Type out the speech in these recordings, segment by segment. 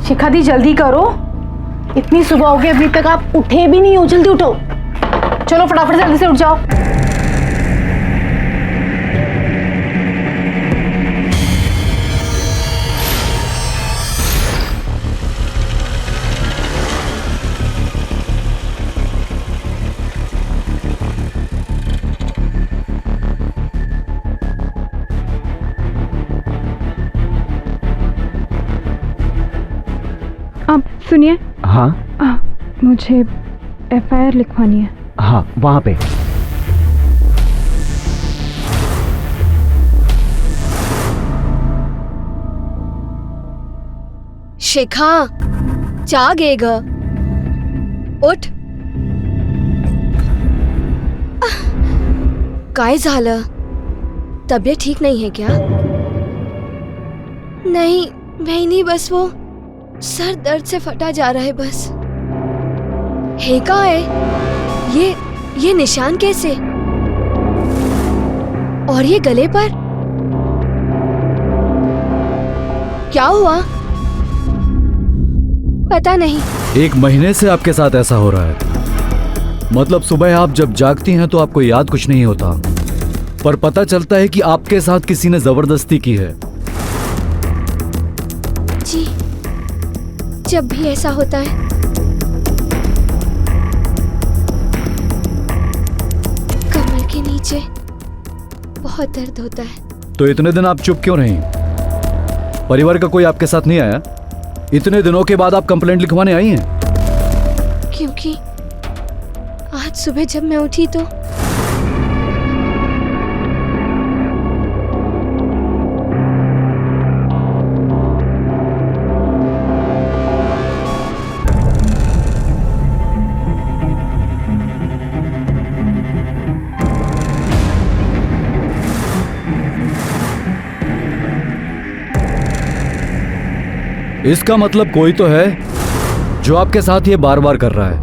शिखा दी जल्दी करो, इतनी सुबह हो गई अभी तक आप उठे भी नहीं हो। जल्दी उठो, चलो फटाफट जल्दी से उठ जाओ। अब सुनिए। हाँ मुझे एफआईआर लिखवानी है। हाँ, वहाँ पे। शिखा जागे ग, उठ। काय झालं? तबीयत ठीक नहीं है क्या? नहीं नहीं, बस वो सर दर्द से फटा जा रहा है बस। है का है? ये निशान कैसे? और ये गले पर क्या हुआ? पता नहीं। 1 महीने से आपके साथ ऐसा हो रहा है। मतलब सुबह आप जब जागती हैं तो आपको याद कुछ नहीं होता, पर पता चलता है कि आपके साथ किसी ने जबरदस्ती की है। जी, जब भी ऐसा होता है कमर के नीचे बहुत दर्द होता है। तो इतने दिन आप चुप क्यों रही? परिवार का कोई आपके साथ नहीं आया? इतने दिनों के बाद आप कंप्लेंट लिखवाने आई हैं? क्योंकि आज सुबह जब मैं उठी तो इसका मतलब कोई तो है जो आपके साथ ये बार बार कर रहा है,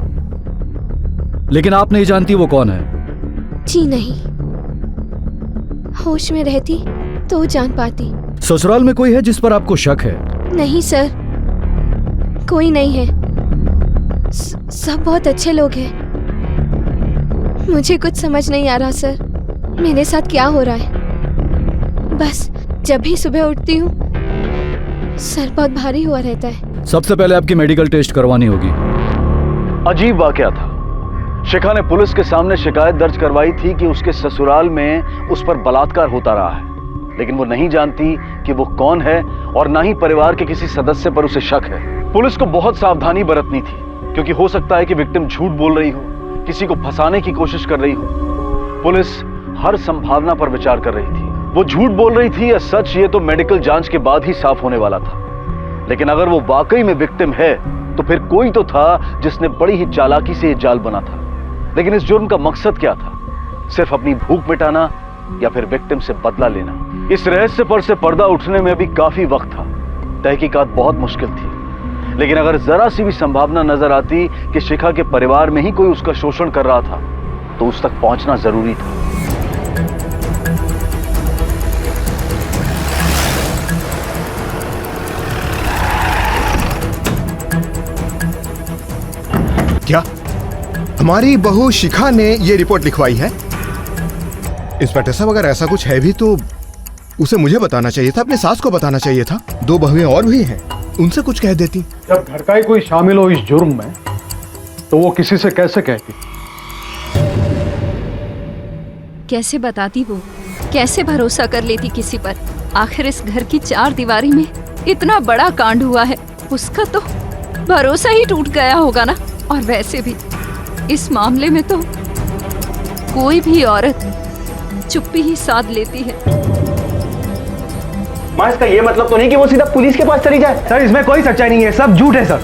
लेकिन आप नहीं जानती वो कौन है। जी नहीं, होश में रहती तो जान पाती। ससुराल में कोई है जिस पर आपको शक है? नहीं सर, कोई नहीं है। सब बहुत अच्छे लोग हैं। मुझे कुछ समझ नहीं आ रहा सर, मेरे साथ क्या हो रहा है। बस जब भी सुबह उठती हूँ सर बहुत भारी हुआ रहता है। सबसे पहले आपकी मेडिकल टेस्ट करवानी होगी। अजीब वाकया था। शिखा ने पुलिस के सामने शिकायत दर्ज करवाई थी कि उसके ससुराल में उस पर बलात्कार होता रहा है, लेकिन वो नहीं जानती कि वो कौन है और ना ही परिवार के किसी सदस्य पर उसे शक है। पुलिस को बहुत सावधानी बरतनी थी, क्योंकि हो सकता है कि विक्टिम झूठ बोल रही हो, किसी को फंसाने की कोशिश कर रही हो। पुलिस हर संभावना पर विचार कर रही थी। वो झूठ बोल रही थी या सच, ये तो मेडिकल जांच के बाद ही साफ होने वाला था। लेकिन अगर वो वाकई में विक्टिम है तो फिर कोई तो था जिसने बड़ी ही चालाकी से ये जाल बना था। लेकिन इस जुर्म का मकसद क्या था? सिर्फ अपनी भूख मिटाना या फिर विक्टिम से बदला लेना? इस रहस्य पर से पर्दा उठने में भी काफी वक्त था। तहकीकात बहुत मुश्किल थी, लेकिन अगर जरा सी भी संभावना नजर आती कि शिखा के परिवार में ही कोई उसका शोषण कर रहा था तो उस तक पहुंचना जरूरी था। क्या हमारी बहू शिखा ने ये रिपोर्ट लिखवाई है? इंस्पेक्टर साहब, अगर ऐसा कुछ है भी तो उसे मुझे बताना चाहिए था, अपने सास को बताना चाहिए था। 2 बहुएं और भी हैं, उनसे कुछ कह देती। जब घर का ही कोई शामिल हो इस जुर्म में तो वो किसी से कैसे कहती? कैसे बताती वो? कैसे भरोसा कर लेती किसी पर? आखिर इस घर की 4 दीवारी में इतना बड़ा कांड हुआ है, उसका तो भरोसा ही टूट गया होगा ना। और वैसे भी इस मामले में तो कोई भी औरत चुप्पी ही साध लेती है। माँ, इसका ये मतलब तो नहीं कि वो सीधा पुलिस के पास चली जाए? सर, इसमें कोई सच्चाई नहीं है, सब झूठ है सर।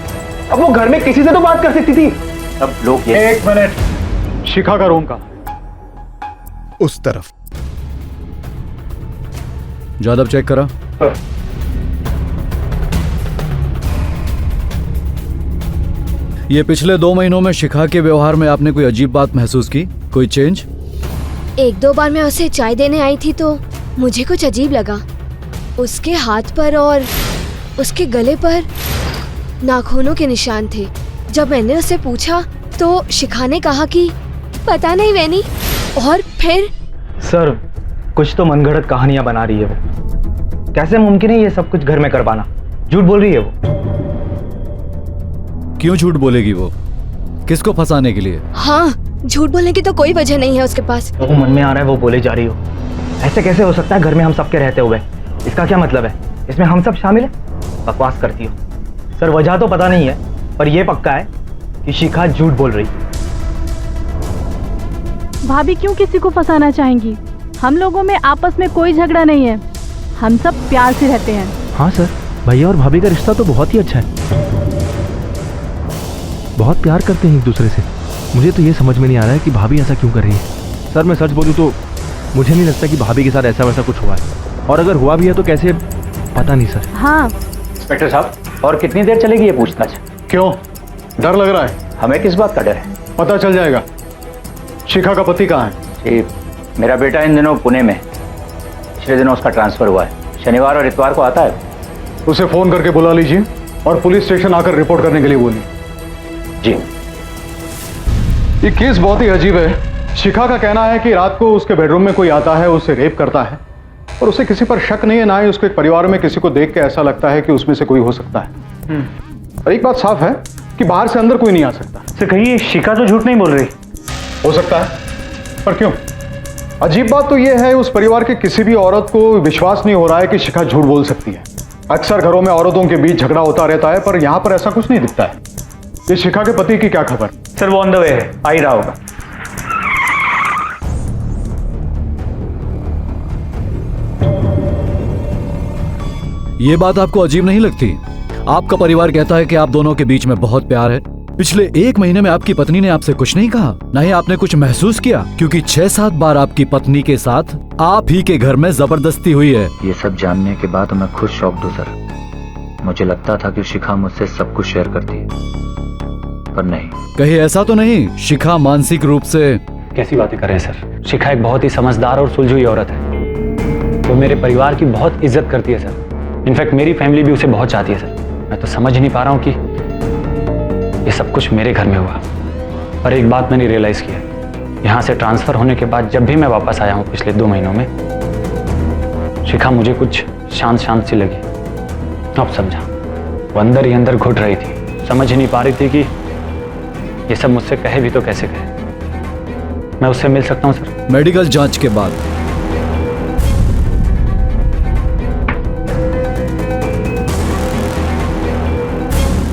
अब वो घर में किसी से तो बात कर सकती थी। अब लोग ये... 1 मिनट, शिखा का रूम का उस तरफ। जादव चेक करा। ये पिछले 2 महीनों में शिखा के व्यवहार में आपने कोई अजीब बात महसूस की? कोई चेंज? 1-2 बार मैं उसे चाय देने आई थी तो मुझे कुछ अजीब लगा। उसके हाथ पर और उसके गले पर नाखूनों के निशान थे। जब मैंने उससे पूछा तो शिखा ने कहा कि पता नहीं वैनी, और फिर सर कुछ तो मनगढ़ंत कहानियां बना रही है वो। कैसे मुमकिन है ये सब कुछ घर में करवाना? झूठ बोल रही है वो। क्यों झूठ बोलेगी वो? किसको फंसाने के लिए? हाँ, झूठ बोलने की तो कोई वजह नहीं है उसके पास। वो मन में आ रहा है वो बोले जा रही हो। ऐसे कैसे हो सकता है घर में हम सबके रहते हुए? इसका क्या मतलब है? इसमें हम सब शामिल है? बकवास करती हो सर। वजह तो पता नहीं है, पर यह पक्का है कि शिखा झूठ बोल रही है। भाभी क्यों किसी को फंसाना चाहेंगी? हम लोगों में आपस में कोई झगड़ा नहीं है, हम सब प्यार से रहते हैं। हाँ सर, भैया और भाभी का रिश्ता तो बहुत ही अच्छा है, बहुत प्यार करते हैं एक दूसरे से। मुझे तो ये समझ में नहीं आ रहा है कि भाभी ऐसा क्यों कर रही है। सर मैं सच बोलूँ तो मुझे नहीं लगता कि भाभी के साथ ऐसा वैसा कुछ हुआ है, और अगर हुआ भी है तो कैसे, पता नहीं सर। हाँ इंस्पेक्टर साहब, और कितनी देर चलेगी ये पूछताछ? क्यों, डर लग रहा है? हमें किस बात का डर है? पता चल जाएगा। शिखा का पति कहाँ है? जी, मेरा बेटा इन दिनों पुणे में, पिछले दिनों उसका ट्रांसफर हुआ है। शनिवार और इतवार को आता है। उसे फोन करके बुला लीजिए और पुलिस स्टेशन आकर रिपोर्ट करने के लिए बोलिए। जी। ये केस बहुत ही अजीब है। शिखा का कहना है कि रात को उसके बेडरूम में कोई आता है, उसे रेप करता है, और उसे किसी पर शक नहीं है, ना ही उसके परिवार में किसी को देख के ऐसा लगता है कि उसमें से कोई हो सकता है। और एक बात साफ है कि बाहर से अंदर कोई नहीं आ सकता। सर कहीं शिखा तो झूठ नहीं बोल रही? हो सकता है, पर क्यों? अजीब बात तो यह है उस परिवार के किसी भी औरत को विश्वास नहीं हो रहा है कि शिखा झूठ बोल सकती है। अक्सर घरों में औरतों के बीच झगड़ा होता रहता है, पर यहां पर ऐसा कुछ नहीं दिखता है। ये शिखा के पति की क्या खबर? सर वो ऑन द वे है, आ ही रहा होगा। ये बात आपको अजीब नहीं लगती? आपका परिवार कहता है कि आप दोनों के बीच में बहुत प्यार है। पिछले 1 महीने में आपकी पत्नी ने आपसे कुछ नहीं कहा, ना ही आपने कुछ महसूस किया, क्योंकि 6-7 बार आपकी पत्नी के साथ आप ही के घर में जबरदस्ती हुई है। ये सब जानने के बाद मैं खुद शॉक्ड हूँ सर। मुझे लगता था कि शिखा मुझसे सब कुछ शेयर करती है, पर नहीं। कहीं ऐसा तो नहीं शिखा मानसिक रूप से? कैसी बातें कर रहे हैं सर? शिखा एक बहुत ही समझदार और सुलझी हुई औरत है। वो मेरे परिवार की बहुत इज्जत करती है सर। इनफैक्ट मेरी फैमिली भी उसे बहुत चाहती है सर। मैं तो समझ ही नहीं पा रहा हूँ कि ये सब कुछ मेरे घर में हुआ। पर एक बात मैंने रियलाइज़ किया, यहाँ से ट्रांसफ़र होने के बाद जब भी मैं वापस आया हूँ पिछले 2 महीनों में, शिखा मुझे कुछ शांत शांत सी लगी। अब समझा, वो अंदर ही अंदर घुट रही थी, समझ ही नहीं पा रही थी कि ये सब मुझसे कहे भी तो कैसे कहे। मैं उससे मिल सकता हूँ सर? मेडिकल जांच के बाद।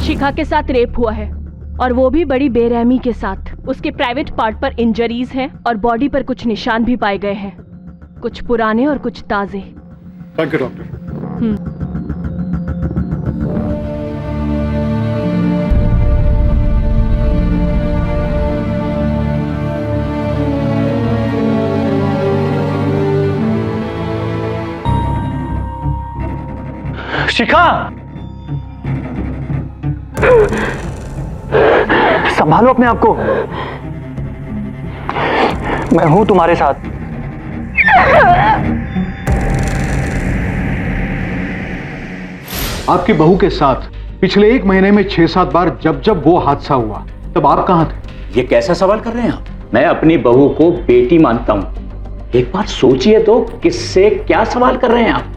शिखा के साथ रेप हुआ है, और वो भी बड़ी बेरहमी के साथ। उसके प्राइवेट पार्ट पर इंजरीज हैं और बॉडी पर कुछ निशान भी पाए गए हैं, कुछ पुराने और कुछ ताजे। Thank you doctor. शिखा, संभालो अपने आप को। मैं हूं तुम्हारे साथ। आपकी बहू के साथ पिछले 1 महीने में 6-7 बार जब वो हादसा हुआ, तब आप कहां थे? ये कैसा सवाल कर रहे हैं आप? मैं अपनी बहू को बेटी मानता हूं। एक बार सोचिए तो, किससे क्या सवाल कर रहे हैं आप?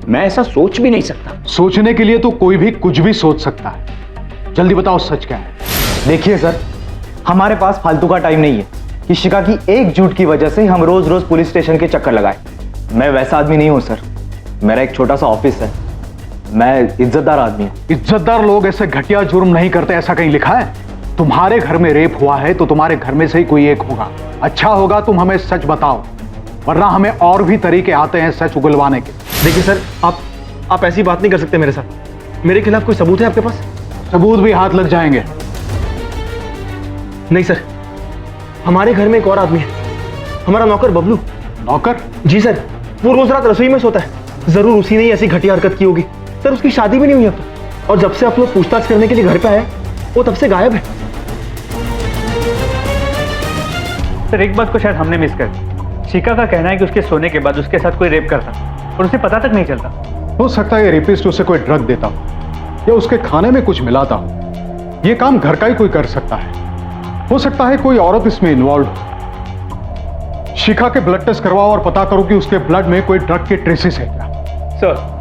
मैं ऐसा सोच भी नहीं सकता। सोचने के लिए तो कोई भी कुछ भी सोच सकता है। जल्दी बताओ सच क्या है? देखिए सर, हमारे पास फालतू का टाइम नहीं है कि शिखा की एक झूठ की वजह से हम रोज रोज पुलिस स्टेशन के चक्कर लगाए। मैं वैसा आदमी नहीं हूं सर। मेरा एक छोटा सा ऑफिस है, मैं इज्जतदार आदमी हूं। इज्जतदार लोग ऐसे घटिया जुर्म नहीं करते, ऐसा कहीं लिखा है? तुम्हारे घर में रेप हुआ है तो तुम्हारे घर में से ही कोई एक होगा। अच्छा होगा तुम हमें सच बताओ, वरना हमें और भी तरीके आते हैं सच उगलवाने के। देखिए सर, आप ऐसी बात नहीं कर सकते मेरे साथ। मेरे खिलाफ कोई सबूत है आपके पास? सबूत भी हाथ लग जाएंगे। नहीं सर, हमारे घर में एक और आदमी है, हमारा नौकर बबलू। नौकर? जी सर, वो रोज रात रसोई में सोता है। जरूर उसी ने ऐसी घटिया हरकत की होगी। सर उसकी शादी भी नहीं हुई अब तक, और जब से आप लोग पूछताछ करने के लिए घर पे आए वो तब से गायब है। सर एक बात को शायद हमने मिस कर दी। शिखा का कहना है कि उसके सोने के बाद उसके साथ कोई रेप करता और उसे पता तक नहीं चलता। हो सकता है ये रेपिस्ट उसे कोई ड्रग देता हो, या उसके खाने में कुछ मिलाता हो। यह काम घर का ही कोई कर सकता है। हो सकता है कोई औरत इसमें इन्वॉल्व हो। शिखा के ब्लड टेस्ट करवाओ और पता करो कि उसके ब्लड में कोई ड्रग के ट्रेसेस है क्या। सर,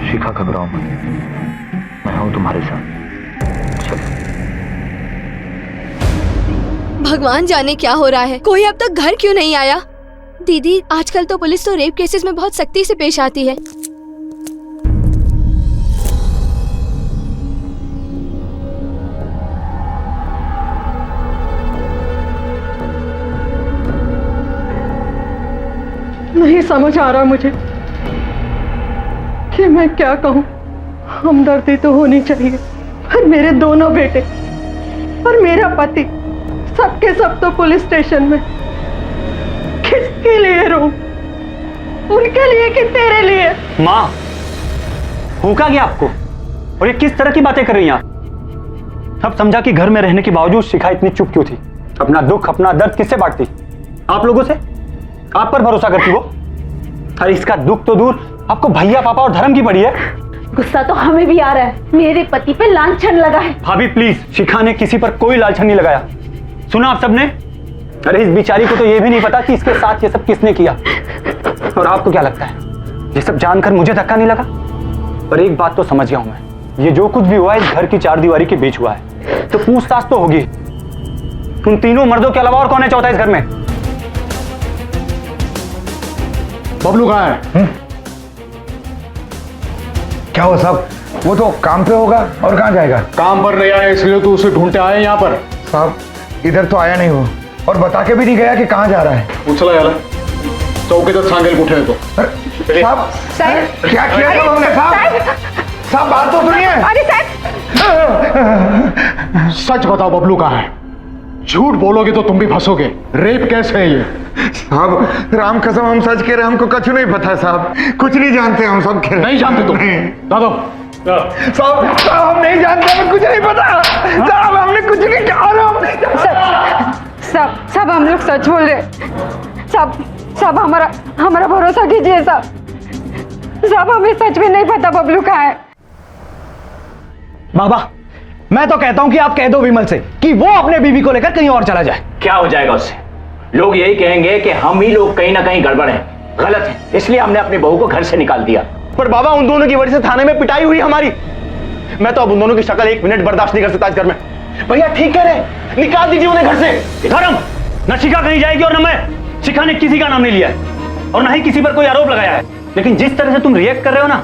शिखा, घबराओ मत, मैं हूं तुम्हारे साथ। चलो। भगवान जाने क्या हो रहा है, कोई अब तक घर क्यों नहीं आया। दीदी, आजकल तो पुलिस तो रेप केसेस में बहुत सख्ती से पेश आती है। नहीं समझ आ रहा मुझे कि मैं क्या कहूँ। हमदर्दी तो होनी चाहिए, पर मेरे दोनों बेटे और मेरा पति सबके सब तो पुलिस स्टेशन में। किसके लिए रो? उनके लिए कि तेरे लिए? माँ, भूखा गया आपको? और ये किस तरह की बातें कर रही हैं आप? अब समझा कि घर में रहने के बावजूद शिखा इतनी चुप क्यों थी? अपना दुख, अपना दर्द किससे बांटती? आप लोगों से? आप पर भरोसा करती वो? अरे इसका दुख तो दूर, आपको भैया, पापा और धर्म की पड़ी है। गुस्सा तो हमें भी आ रहा है, मेरे पति पे लांछन लगा है। भाभी प्लीज, शिखा ने किसी पर कोई लांछन नहीं लगाया। सुना आप सबने? अरे इस बेचारी को तो ये भी नहीं पता कि इसके साथ ये सब किसने किया। और आपको क्या लगता है ये सब जानकर मुझे धक्का नहीं लगा? पर एक बात तो समझ गया हूं मैं, ये जो कुछ भी हुआ है इस घर की चार दीवारी के बीच हुआ है, तो पूछताछ तो होगी। तुम तीनों मर्दों के अलावा और कौन है चौथा इस घर में? बबलू कहाँ है? क्या हुआ साहब? वो तो काम पे होगा, और कहाँ जाएगा? काम पर नहीं आया इसलिए तो उसे ढूंढते आए यहाँ पर। साहब इधर तो आया नहीं वो, और बता के भी नहीं गया कि कहाँ जा रहा है। उछला यार, चौके तक सांगेल उठे तो। साहब क्या किया था हमने? साहब बात तो सुनिए। अरे साहब, सच बताओ बबलू कहाँ है? झूठ बोलोगे तो तुम भी फंसोगे। रेप केस है ये। साहब राम कसम हम सच कह रहे हैं, हमको कुछ नहीं पता साहब, कुछ नहीं जानते हम सब कह रहे। नहीं जानते तुम? दादो साहब हम नहीं जानते, हमें कुछ नहीं पता साहब, हमने कुछ नहीं कहा। सब हम लोग सच बोल रहे। सब हमारा भरोसा कीजिए सब हमें सच में नहीं पता बबलू कहाँ है। बाबा मैं तो कहता हूं कि आप कह दो विमल से कि वो अपने बीवी को लेकर कहीं और चला जाए। क्या हो जाएगा उससे? लोग यही कहेंगे कि हम ही लोग कहीं ना कहीं गड़बड़ हैं, गलत है, इसलिए हमने अपनी बहू को घर से निकाल दिया। पर बाबा उन दोनों की वजह से थाने में पिटाई हुई हमारी। मैं तो अब उन दोनों की शक्ल एक मिनट बर्दाश्त नहीं कर सकता इस घर में। भैया ठीक कह रहे, निकाल दीजिए उन्हें घर से। धर्म, न शिखा कहीं जाएगी और न मैं। शिखा ने किसी का नाम नहीं लिया है और न ही किसी पर कोई आरोप लगाया है, लेकिन जिस तरह से तुम रिएक्ट कर रहे हो ना,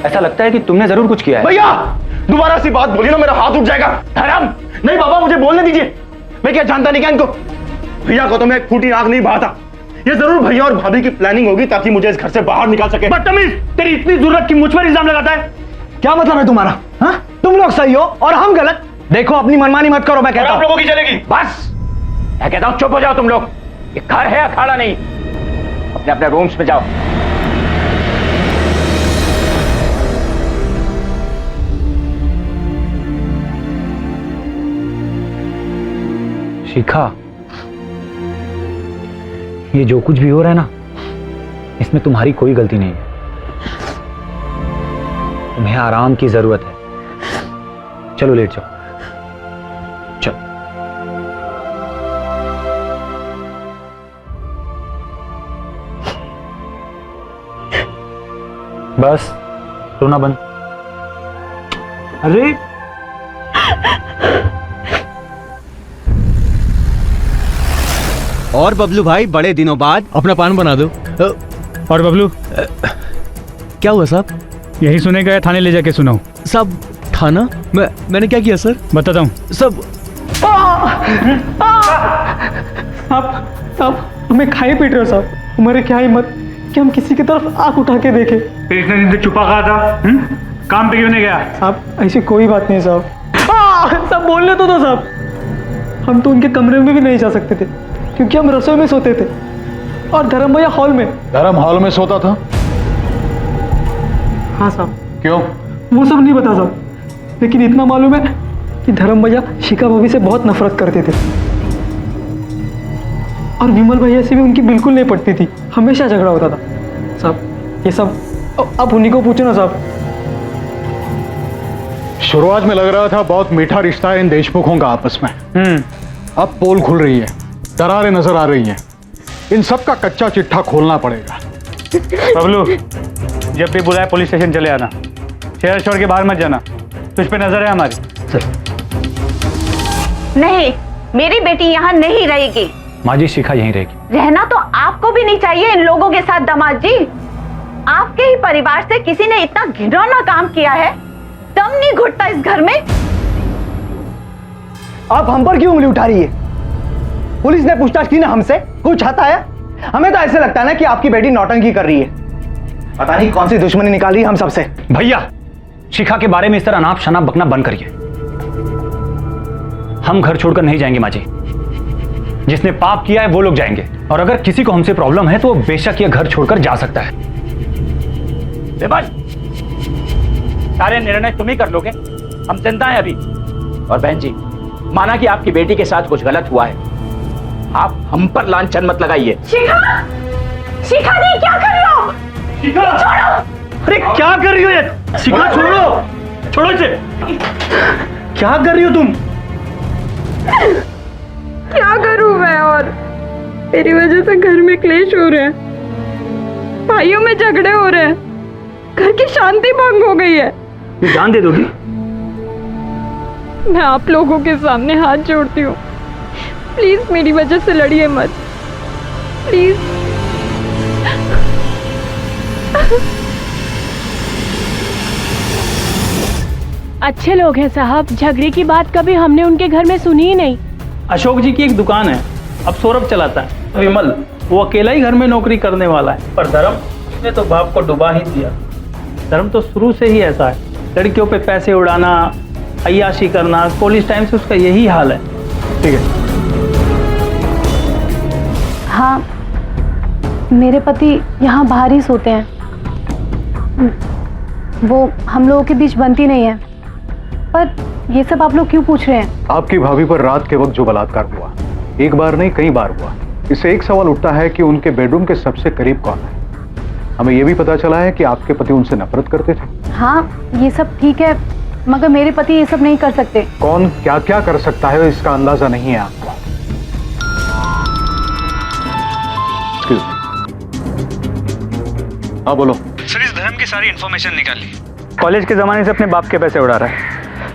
ऐसा लगता है कि तुमने जरूर कुछ किया है। भैया दोबारा सी बात बोली ना मेरा हाथ उठ जाएगा। धर्म, नहीं बाबा मुझे बोलने दीजिए, मैं क्या जानता नहीं क्या इनको। भैया को तो मैं एक फूटी आंख नहीं बहाता। ये जरूर भैया और भाभी की प्लानिंग होगी ताकि मुझे इस घर से बाहर निकाल सके। बदतमीज, तेरी इतनी जरूरत की मुझ पर इल्जाम लगाता है? क्या मतलब है तुम्हारा? हाँ तुम लोग सही हो और हम गलत। देखो अपनी मनमानी मत करो, मैं कहता हूं। आप लोगों की चलेगी। बस मैं कहता हूं चुप हो जाओ तुम लोग। ये घर है अखाड़ा नहीं। अपने अपने रूम्स में जाओ। शिखा, ये जो कुछ भी हो रहा है ना, इसमें तुम्हारी कोई गलती नहीं है। तुम्हें आराम की जरूरत है। चलो लेट जाओ। चलो। बस रोना बंद। अरे और बबलू भाई बड़े दिनों बाद अपना पान बना दो। और बबलू क्या हुआ साहब? यही सुने गए, थाने ले जाके सुनाओ। साहब थाना? मैंने क्या किया सर? बताता हूँ सब। साहब हमें खाए पीट रहे हो साहब। हमारे क्या हिम्मत कि हम किसी की तरफ आंख उठा के देखें। इतने दिन से छुपा कहा था, काम पे क्यों नहीं गया? साहब ऐसी कोई बात नहीं साहब। साहब बोलने तो दो साहब। हम तो उनके कमरे में भी नहीं जा सकते थे क्योंकि हम रसोई में सोते थे और धर्म भैया हॉल में। धर्म हॉल में सोता था? हाँ साहब। क्यों? वो सब नहीं पता साहब, लेकिन इतना मालूम है कि धर्म भैया शिखा भाभी से बहुत नफरत करते थे और विमल भैया से भी उनकी बिल्कुल नहीं पटती थी, हमेशा झगड़ा होता था। साहब ये सब अब उन्हीं को पूछो ना साहब। शुरुआत में लग रहा था बहुत मीठा रिश्ता है इन देशमुखों का आपस में। अब पोल खुल रही है, दरारें नजर आ रही हैं। इन सब का कच्चा चिट्ठा खोलना पड़ेगा। बबलू, जब भी बुलाए पुलिस स्टेशन चले आना, शहर छोड़ के बाहर मत जाना, तुझ पे नजर है हमारी। सर। नहीं, मेरी बेटी यहाँ नहीं रहेगी। माँ जी, शिखा यहीं रहेगी। रहना तो आपको भी नहीं चाहिए इन लोगों के साथ दामाद जी। आपके ही परिवार से किसी ने इतना घिनौना काम किया है, दम नहीं घुटता इस घर में। आप हम पर क्यों उंगली उठा रही है? पुलिस ने पूछताछ की ना हमसे, कुछ हाथ आया? हमें तो ऐसे लगता है ना कि आपकी बेटी नौटंकी कर रही है। पता नहीं कौन सी दुश्मनी निकाली हम सबसे। भैया, शिखा के बारे में इस तरह अनाप शनाप बकना बंद करिए। हम घर छोड़कर नहीं जाएंगे माँ जी। जिसने पाप किया है वो लोग जाएंगे, और अगर किसी को हमसे प्रॉब्लम है तो वो बेशक ये घर छोड़कर जा सकता है। विमल, सारे निर्णय तुम ही कर लोगे, हम जनता है अभी। और बहन जी, माना कि आपकी बेटी के साथ कुछ गलत हुआ है, आप हम पर लांछन मत लगाइए। शिखा, शिखा जी क्या कर रहे हो? शिखा, छोड़ो। अरे क्या कर रही हो ये? शिखा छोड़ो, छोड़ो इसे। क्या कर रही हो तुम? क्या करूं मैं? और मेरी वजह से घर में क्लेश हो रहे हैं, भाइयों में झगड़े हो रहे हैं, घर की शांति भंग हो गई है। ये जान दे दोगी? मैं आप लोगों के सामने हाथ जोड़ती हूँ, प्लीज मेरी वजह से लड़िए मत, प्लीज। अच्छे लोग हैं साहब, झगड़े की बात कभी हमने उनके घर में सुनी ही नहीं। अशोक जी की एक दुकान है, अब सौरभ चलाता है। विमल वो अकेला ही घर में नौकरी करने वाला है, पर धर्म ने तो बाप को डुबा ही दिया। धर्म तो शुरू से ही ऐसा है, लड़कियों पे पैसे उड़ाना, अय्याशी करना, कॉलेज टाइम से उसका यही हाल है। ठीक है। हाँ, मेरे पति यहाँ बाहर ही सोते हैं, वो हम लोगों के बीच बनती नहीं है। पर ये सब आप लोग क्यों पूछ रहे हैं? आपकी भाभी पर रात के वक्त जो बलात्कार हुआ, एक बार नहीं कई बार हुआ, इससे एक सवाल उठता है कि उनके बेडरूम के सबसे करीब कौन है। हमें यह भी पता चला है कि आपके पति उनसे नफरत करते थे। हाँ, ये सब ठीक है, मगर मेरे पति ये सब नहीं कर सकते। कौन क्या क्या कर सकता है इसका अंदाजा नहीं है आपको। Excuse me. हाँ बोलो। सर, इस धर्म की सारी इन्फॉर्मेशन निकाल ली। कॉलेज के जमाने से अपने बाप के पैसे उड़ा रहा है,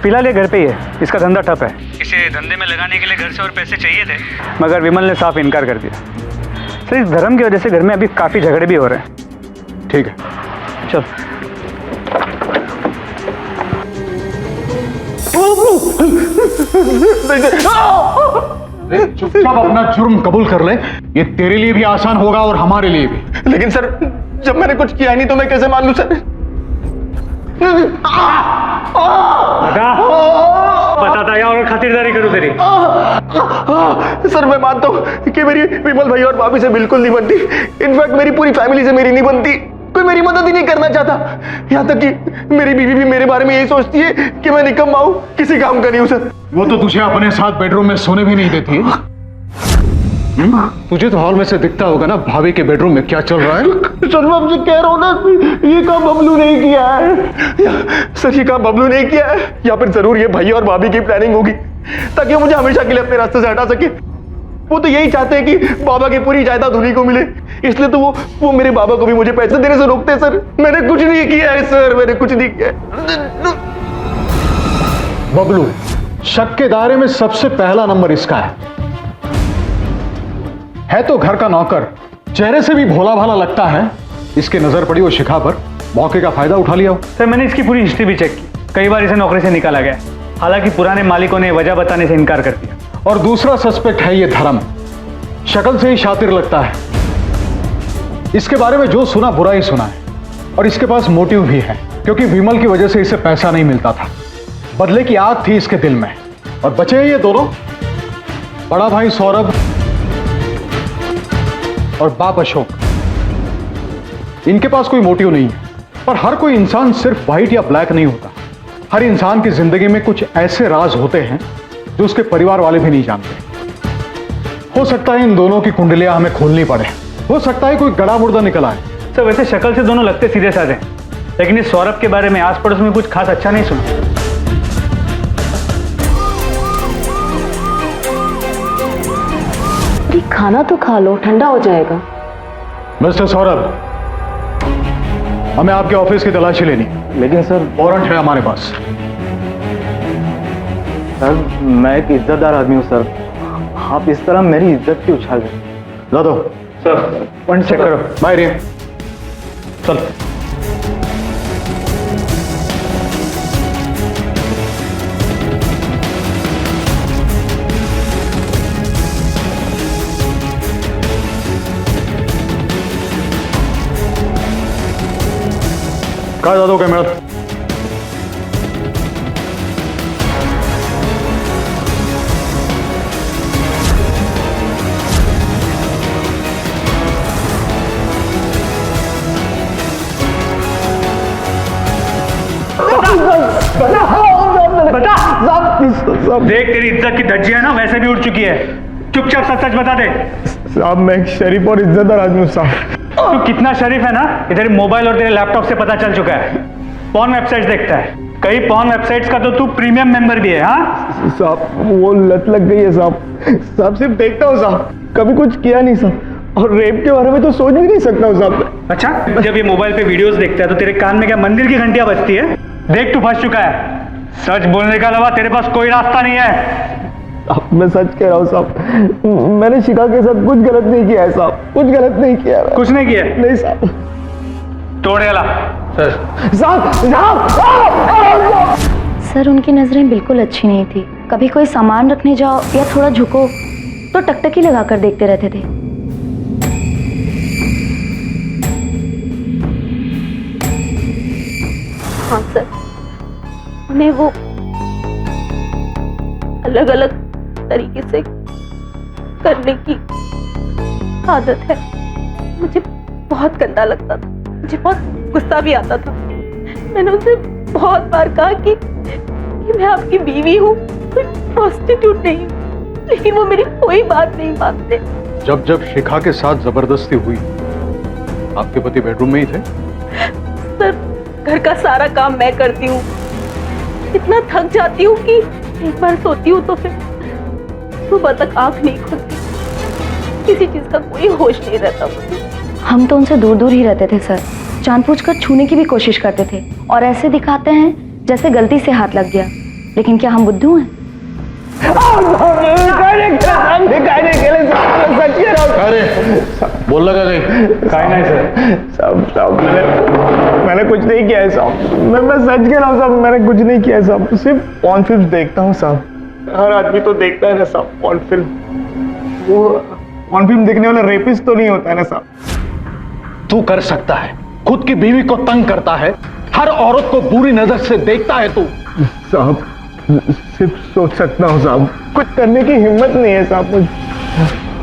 फिलहाल ये घर पे ही है, इसका धंधा ठप है। इसे धंधे में लगाने के लिए घर से और पैसे चाहिए थे, मगर विमल ने साफ इनकार कर दिया। सर, इस धर्म की वजह से घर में अभी काफी झगड़े भी हो रहे हैं। ठीक है, चल। चुपचाप अपना जुर्म कबूल कर ले, ये तेरे लिए भी आसान होगा और हमारे लिए भी। लेकिन सर, जब मैंने कुछ किया ही नहीं तो मैं कैसे मान लूं सर? बताता या और खातिरदारी करूं तेरी? सर, मैं मानता हूं कि मेरी विमल भाई और भाभी से बिल्कुल नहीं बनती। इनफैक्ट मेरी पूरी फैमिली से मेरी नहीं बनती। कोई मेरी मदद ही नहीं करना चाहता। यहाँ तक कि मेरी बीवी भी मेरे बारे में यही सोचती है कि मैं निकम्मा हूं, किसी काम का नहीं हूं सर। वो तो तुझे अपने साथ बेडरूम में सोने भी नहीं देती। तुझे तो हॉल में से दिखता होगा ना भाभी के बेडरूम में क्या चल रहा है। सर, मैं आपसे कह रहा हूं ना, ये काम बबलू नहीं किया है। सर, ये काम बबलू नहीं किया है, या फिर जरूर ये भाई और भाभी की प्लानिंग होगी ताकि वो मुझे हमेशा के लिए अपने रास्ते से हटा सके। वो तो यही चाहते हैं कि बाबा की पूरी जायदाद उन्हीं को मिले, इसलिए तो वो मेरे बाबा को भी मुझे पैसे देने से रोकते हैं। सर, मैंने कुछ नहीं किया है सर, मैंने कुछ नहीं किया है। बबलू, शक के दायरे में सबसे पहला नंबर इसका है तो घर का नौकर, चेहरे से भी भोला भाला लगता है। इसकी नजर पड़ी वो शिखा पर, मौके का फायदा उठा लिया। सर, मैंने इसकी पूरी हिस्ट्री भी चेक की, कई बार इसे नौकरी से निकाला गया, हालांकि पुराने मालिकों ने वजह बताने से इनकार कर दिया। और दूसरा सस्पेक्ट है ये धर्म, शक्ल से ही शातिर लगता है। इसके बारे में जो सुना बुरा ही सुना है, और इसके पास मोटिव भी है। क्योंकि विमल की वजह से इसे पैसा नहीं मिलता था। बदले की आग थी इसके दिल में। और बचे हैं ये दोनों, बड़ा भाई सौरभ और बाप अशोक। इनके पास कोई मोटिव नहीं है, पर हर कोई इंसान सिर्फ व्हाइट या ब्लैक नहीं होता। हर इंसान की जिंदगी में कुछ ऐसे राज होते हैं जो उसके परिवार वाले भी नहीं जानते। हो सकता है इन दोनों की कुंडलियां हमें खोलनी पड़े, हो सकता है कोई गड़ा मुर्दा निकल आए। सर वैसे शक्ल से दोनों लगते सीधे साधे, लेकिन इस सौरभ के बारे में आस पड़ोस में कुछ खास अच्छा नहीं सुना। खाना तो खा लो, ठंडा हो जाएगा। मिस्टर सौरभ, हमें आपके ऑफिस की तलाशी लेनी। लेकिन सर वारंट है हमारे पास। सर मैं एक इज्जतदार आदमी हूँ सर, आप इस तरह मेरी इज्जत की उछाल रहे। ला दो सर, पॉइंट चेक करो। बाय रे, चल। कहा जा दो कैमरा। बता देख, तेरी इज्जत की धज्जियां ना वैसे भी उड़ चुकी है। चुपचाप सच सच बता दे। साहब मैं एक शरीफ और इज्जतदार आदमी हूँ साहब। तू कितना शरीफ है ना, ये तेरे मोबाइल और तेरे लैपटॉप से पता चल चुका है। पॉर्न वेबसाइट्स देखता है, कई पॉर्न वेबसाइट्स का तो तू प्रीमियम मेंबर भी है। हाँ साहब वो लत लग गई है साहब। साहब सिर्फ देखता हूँ साहब, कभी कुछ किया नहीं साहब। और रेप के बारे में तो सोच भी नहीं सकता हूँ साहब। अच्छा, जब ये मोबाइल पे वीडियोस देखता है तो तेरे कान में क्या मंदिर की घंटियां बजती है? देख तू फंस चुका है। सच बोलने के अलावा तेरे पास कोई रास्ता नहीं है। अब मैं सच कह रहा हूँ साहब, मैंने शिखा के साथ कुछ गलत नहीं किया है साहब, कुछ गलत नहीं किया है। कुछ नहीं किया? नहीं साहब। तोड़ गला सर। सर उनकी नजरें बिल्कुल अच्छी नहीं थी। कभी कोई सामान रखने जाओ या थोड़ा झुको तो टकटकी लगाकर देखते रहते थे। हाँ सर, उन्हें वो अलग अलग तरीके से करने की आदत है। मुझे बहुत गंदा लगता था, मुझे बहुत गुस्सा भी आता था। मैंने उनसे बहुत बार कहा कि मैं आपकी बीवी हूँ, कोई प्रोस्टिट्यूट नहीं, लेकिन वो मेरी कोई बात नहीं मानते। जब जब शिखा के साथ जबरदस्ती हुई, आपके पति बेडरूम में ही थे? सर घर का सारा काम मैं करती हूँ, इतना थक जाती हूँ कि एक बार सोती हूँ तो फिर सुबह तक आंख नहीं खुलती, किसी चीज का कोई होश नहीं रहता मुझे। हम तो उनसे दूर दूर ही रहते थे सर, जानबूझकर छूने की भी कोशिश करते थे और ऐसे दिखाते हैं जैसे गलती से हाथ लग गया, लेकिन क्या हम बुद्धू हैं? बोल लगा नहीं सर। साहब मैंने कुछ नहीं किया है साहब। मैं सच कह रहा हूँ साहब, मैंने कुछ नहीं किया है साहब। सिर्फ पॉर्न फिल्म देखता हूँ साहब। हर आदमी तो देखता है ना साहब पॉर्न फिल्म। वो पॉर्न फिल्म देखने वाला रेपिस्ट तो नहीं होता है ना साहब। तू कर सकता है, खुद की बीवी को तंग करता है, हर औरत को बुरी नजर से देखता है तू। साहब सिर्फ सोच सकता हूँ साहब, कुछ करने की हिम्मत नहीं है साहब मुझे।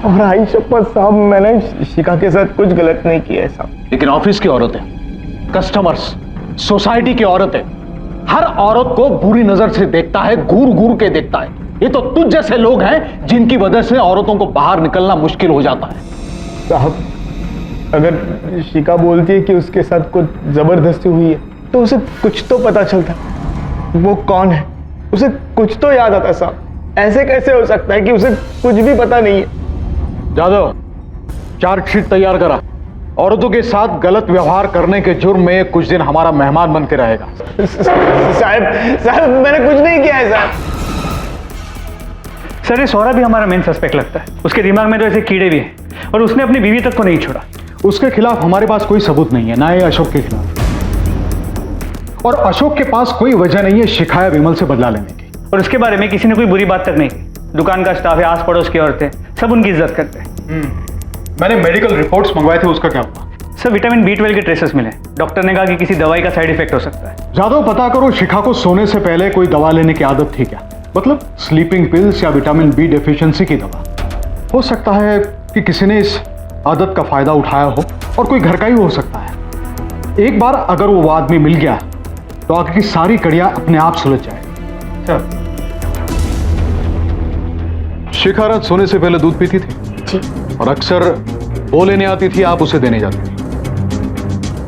और आई शपथ साहब, मैंने शिखा के साथ कुछ गलत नहीं किया है साहब। लेकिन ऑफिस की औरतें, कस्टमर्स, सोसाइटी की औरतें, हर औरत को बुरी नजर से देखता है, घूर घूर के देखता है। ये तो तुझ जैसे लोग हैं जिनकी वजह से औरतों को बाहर निकलना मुश्किल हो जाता है। साहब अगर शिखा बोलती है कि उसके साथ कुछ जबरदस्ती हुई है तो उसे कुछ तो पता चलता, वो कौन है उसे कुछ तो याद आता साहब। ऐसे कैसे हो सकता है कि उसे कुछ भी पता नहीं है? जादव, चार्जशीट तैयार करा। औरतों के साथ गलत व्यवहार करने के जुर्म में कुछ दिन हमारा मेहमान बन के रहेगा। साहब मैंने कुछ नहीं किया है साहब। सर ये सौरभ भी हमारा मेन सस्पेक्ट लगता है। उसके दिमाग में तो ऐसे कीड़े भी हैं और उसने अपनी बीवी तक को नहीं छोड़ा। उसके खिलाफ हमारे पास कोई सबूत नहीं है, ना ही अशोक के खिलाफ। और अशोक के पास कोई वजह नहीं है शिखा या विमल से बदला लेने की। और उसके बारे में किसी ने कोई बुरी बात तक नहीं की। दुकान का स्टाफ है, आस पड़ोस की औरतें, सब उनकी इज्जत करते हैं। मैंने मेडिकल रिपोर्ट्स मंगवाए थे, उसका क्या हुआ? सर विटामिन B12 के ट्रेसेस मिले। डॉक्टर ने कहा कि किसी दवाई का साइड इफेक्ट हो सकता है। जादव, पता करो शिखा को सोने से पहले कोई दवा लेने की आदत थी क्या? मतलब स्लीपिंग पिल्स या विटामिन B डेफिशिएंसी की दवा। हो सकता है कि किसी ने इस आदत का फायदा उठाया हो और कोई घर का ही हो सकता है। एक बार अगर वो आदमी मिल गया तो आगे की सारी कड़ियां अपने आप सुलझ जाए। सर शिखा रात सोने से पहले दूध पीती थी जी। और अक्सर वो लेने आती थी, आप उसे देने जाती थी।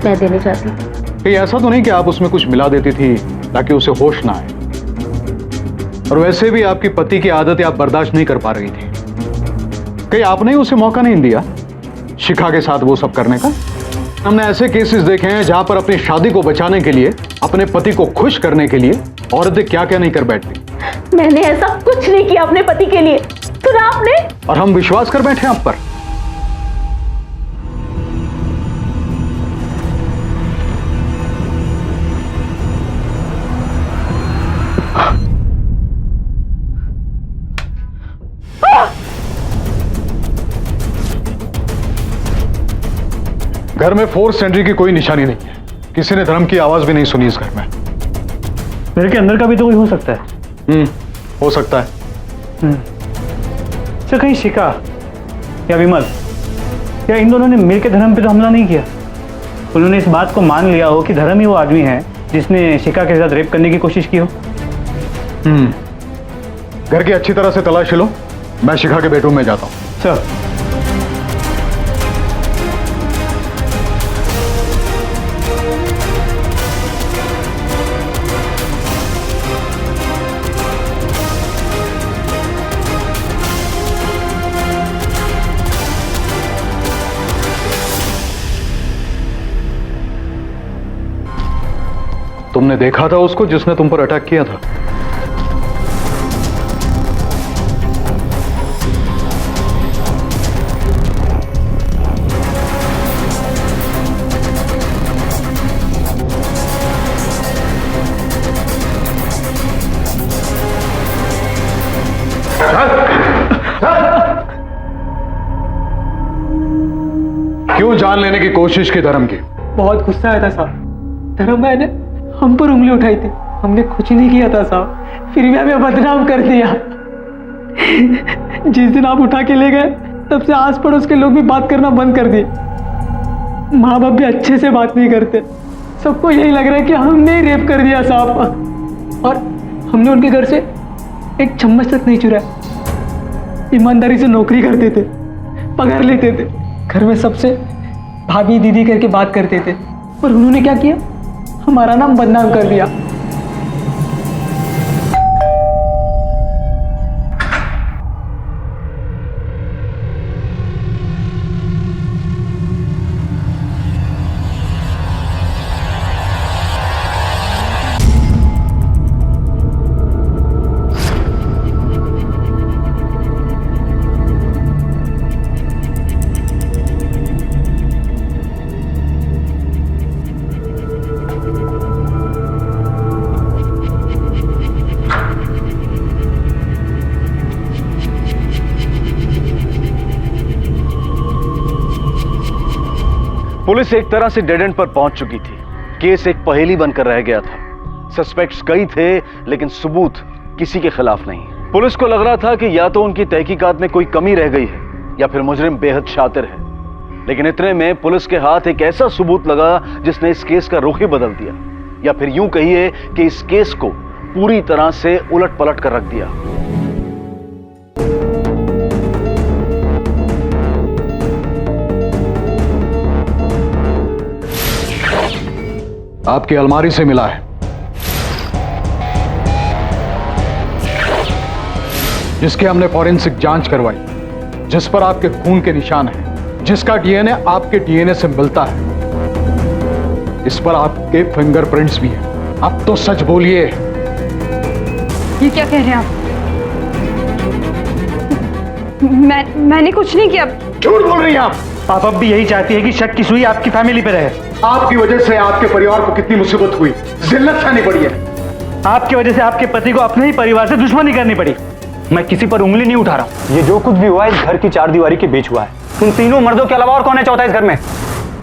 मैं देने जाती थी। कहीं ऐसा तो नहीं कि आप उसमें कुछ मिला देती थी ताकि उसे होश ना आए? और वैसे भी आपकी पति की आदत आप बर्दाश्त नहीं कर पा रही थी। कहीं आपने उसे मौका नहीं दिया शिखा के साथ वो सब करने का? हमने ऐसे केसेस देखे हैं जहां पर अपनी शादी को बचाने के लिए, अपने पति को खुश करने के लिए औरतें क्या क्या नहीं कर बैठती। मैंने ऐसा कुछ नहीं किया अपने पति के लिए, सुना आपने? और हम विश्वास कर बैठे आप पर। घर में फोर्स एंट्री की कोई निशानी नहीं है। किसी ने धर्म की आवाज भी नहीं सुनी इस घर में। मेरे के अंदर का भी तो कोई हो सकता है। हो सकता है। सर कहीं शिखा या विमल या इन दोनों ने मिलकर धर्म पे तो हमला नहीं किया? उन्होंने इस बात को मान लिया हो कि धर्म ही वो आदमी है जिसने शिखा के साथ रेप करने की कोशिश की हो। घर की अच्छी तरह से तलाशी लो, मैं शिखा के बेडरूम में जाता हूं। सर तुमने देखा था उसको जिसने तुम पर अटैक किया था? क्यों जान लेने की कोशिश की धर्म की? बहुत गुस्सा आया था साहब। धर्म भाई ने हम पर उंगली उठाई थी, हमने कुछ नहीं किया था साहब, फिर भी हमें बदनाम कर दिया। जिस दिन आप उठा के ले गए तब से आस पड़ोस के लोग भी बात करना बंद कर दिए। माँ बाप भी अच्छे से बात नहीं करते, सबको यही लग रहा है कि हमने ही रेप कर दिया साहब। और हमने उनके घर से एक चम्मच तक नहीं चुराया। ईमानदारी से नौकरी करते थे, पगार लेते थे, घर में सबसे भाभी दीदी करके बात करते थे। पर उन्होंने क्या किया? हमारा नाम बदनाम कर दिया। पुलिस एक तरह से डेड एंड पर पहुंच चुकी थी। केस एक पहेली बनकर रह गया था। सस्पेक्ट्स कई थे लेकिन सबूत किसी के खिलाफ नहीं। पुलिस को लग रहा था कि या तो उनकी तहकीकात में कोई कमी रह गई है या फिर मुजरिम बेहद शातिर है। लेकिन इतने में पुलिस के हाथ एक ऐसा सबूत लगा जिसने इस केस का रुख ही बदल दिया, या फिर यूं कहिए कि इस केस को पूरी तरह से उलट पलट कर रख दिया। आपकी अलमारी से मिला है, जिसकी हमने फॉरेंसिक जांच करवाई, जिस पर आपके खून के निशान हैं, जिसका डीएनए आपके डीएनए से मिलता है, इस पर आपके फिंगरप्रिंट्स भी हैं। अब तो सच बोलिए। ये क्या कह रहे हैं आप? मैंने कुछ नहीं किया। झूठ बोल रही हैं आप। आप अब भी यही चाहती है कि शक की सुई आपकी फैमिली पे रहे। आपकी वजह से आपके परिवार को कितनी मुसीबत हुई, जिल्लत सहनी पड़ी है। आपकी वजह से आपके पति को अपने ही परिवार से दुश्मनी करनी पड़ी। मैं किसी पर उंगली नहीं उठा रहा। ये जो कुछ भी हुआ है इस घर की चार दीवारी के बीच हुआ है। तुम तीनों मर्दों के अलावा और कौन है चौथा इस घर में?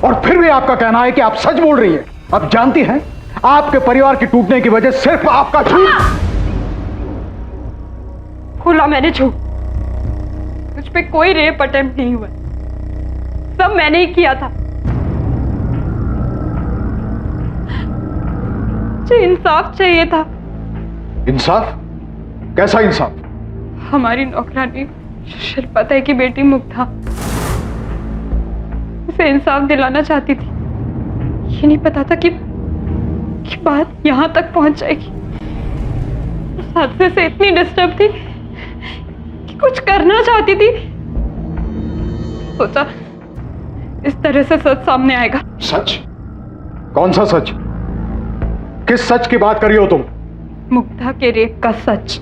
और फिर भी आपका कहना है कि आप सच बोल रही हैं। आप जानती हैं आपके परिवार के टूटने की वजह सिर्फ आपका झूठ। खुला मैंने झूठ, मुझ पे कोई रेप अटेम्प्ट नहीं हुआ, सब मैंने ही किया था। मुझे इंसाफ चाहिए था। इंसाफ? कैसा इंसाफ? हमारी नौकरानी शिल्पा ताई की बेटी मुग्धा, उसे इंसाफ दिलाना चाहती थी। ये नहीं पता था कि बात यहां तक पहुंच जाएगी। उस हादसे से इतनी डिस्टर्ब थी कि कुछ करना चाहती थी। सोचा इस तरह से सच सामने आएगा। सच? कौन सा सच? किस सच की बात कर रही हो तुम? मुग्धा के रेप का सच।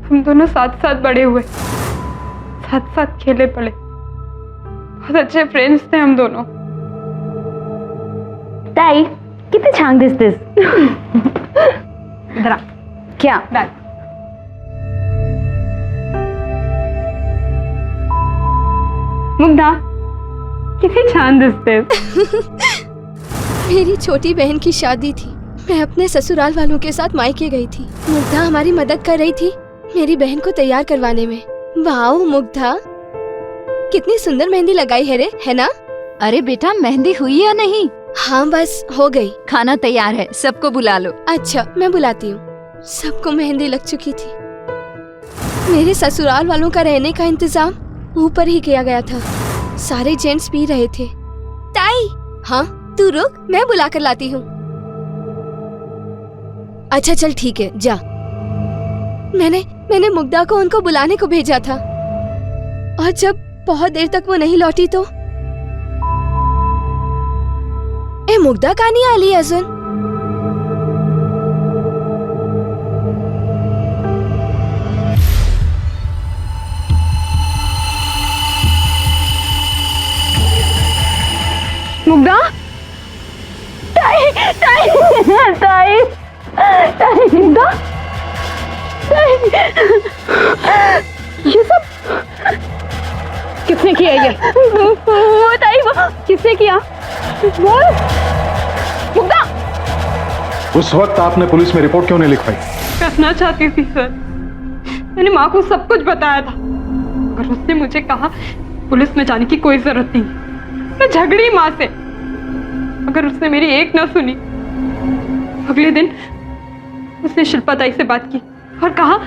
हम दोनों साथ साथ बड़े हुए, साथ साथ खेले पड़े, बहुत अच्छे फ्रेंड्स थे हम दोनों। ताई किती छान दिसतेस। इधर आ। क्या? बैग। मुग्धा किती छान दिसतेस। मेरी छोटी बहन की शादी थी, मैं अपने ससुराल वालों के साथ मायके गई थी। मुग्धा हमारी मदद कर रही थी मेरी बहन को तैयार करवाने में। वाओ मुग्धा, कितनी सुंदर मेहंदी लगाई है रे, है ना? अरे बेटा, मेहंदी हुई या नहीं? हाँ बस हो गई। खाना तैयार है, सबको बुला लो। अच्छा मैं बुलाती हूँ। सबको मेहंदी लग चुकी थी। मेरे ससुराल वालों का रहने का इंतजाम ऊपर ही किया गया था। सारे जेंट्स पी रहे थे। ताई, हाँ तू रुक, मैं बुला कर लाती हूँ। अच्छा चल ठीक है, जा। मैंने मुग्धा को उनको बुलाने को भेजा था, और जब बहुत देर तक वो नहीं लौटी तो ए मुग्धा का नहीं आली अजून? मुग्धा, ताई ताई ताई ताई मुग्धा, ताई ये सब किसने किया ये? वो ताई, वो किसने किया? बोल मुग्धा। उस वक्त आपने पुलिस में रिपोर्ट क्यों नहीं लिखवाई? करना चाहती थी सर, मैंने माँ को सब कुछ बताया था, अगर उसने मुझे कहा पुलिस में जाने की कोई जरूरत नहीं, मैं झगड़ी माँ से, अगर उसने मेरी एक ना सुनी। अगले दिन उसने शिल्पा ताई से बात की और कहा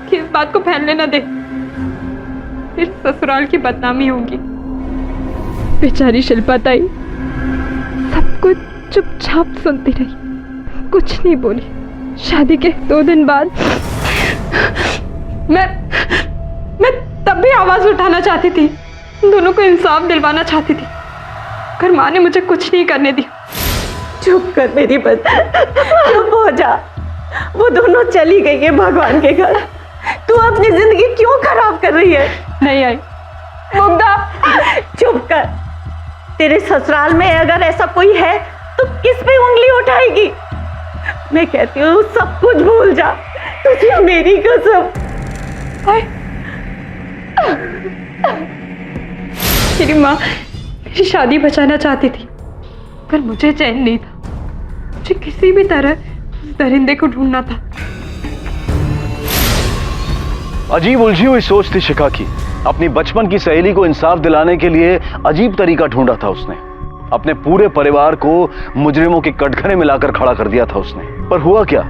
कि इस बात को फैलने ना दे, फिर ससुराल की बदनामी होगी। बेचारी शिल्पा ताई सब कुछ चुपचाप सुनती रही, कुछ नहीं बोली। शादी के 2 दिन बाद मैं तब भी आवाज उठाना चाहती थी, दोनों को इंसाफ दिलवाना चाहती थी, पर माँ ने मुझे कुछ नहीं करने दी। चुप कर मेरी बच्ची, चुप हो जा। वो दोनों चली गई है भगवान के घर, तू अपनी जिंदगी क्यों खराब कर रही है? नहीं आई मुग्धा, चुप कर। तेरे ससुराल में अगर ऐसा कोई है तो किस पे उंगली उठाएगी? मैं कहती हूँ सब कुछ भूल जा, तुझे मेरी कसम। मेरी माँ मेरी शादी बचाना चाहती थी, पर मुझे चैन नहीं था। मुझे किसी भी तरह उस दरिंदे को ढूंढना था। अजीब उलझी हुई सोच थी शिखा की। अपनी बचपन की सहेली को इंसाफ दिलाने के लिए अजीब तरीका ढूंढा था उसने। अपने पूरे परिवार को मुजरिमों के कटघरे में लाकर खड़ा कर दिया था उसने। पर हुआ क्या?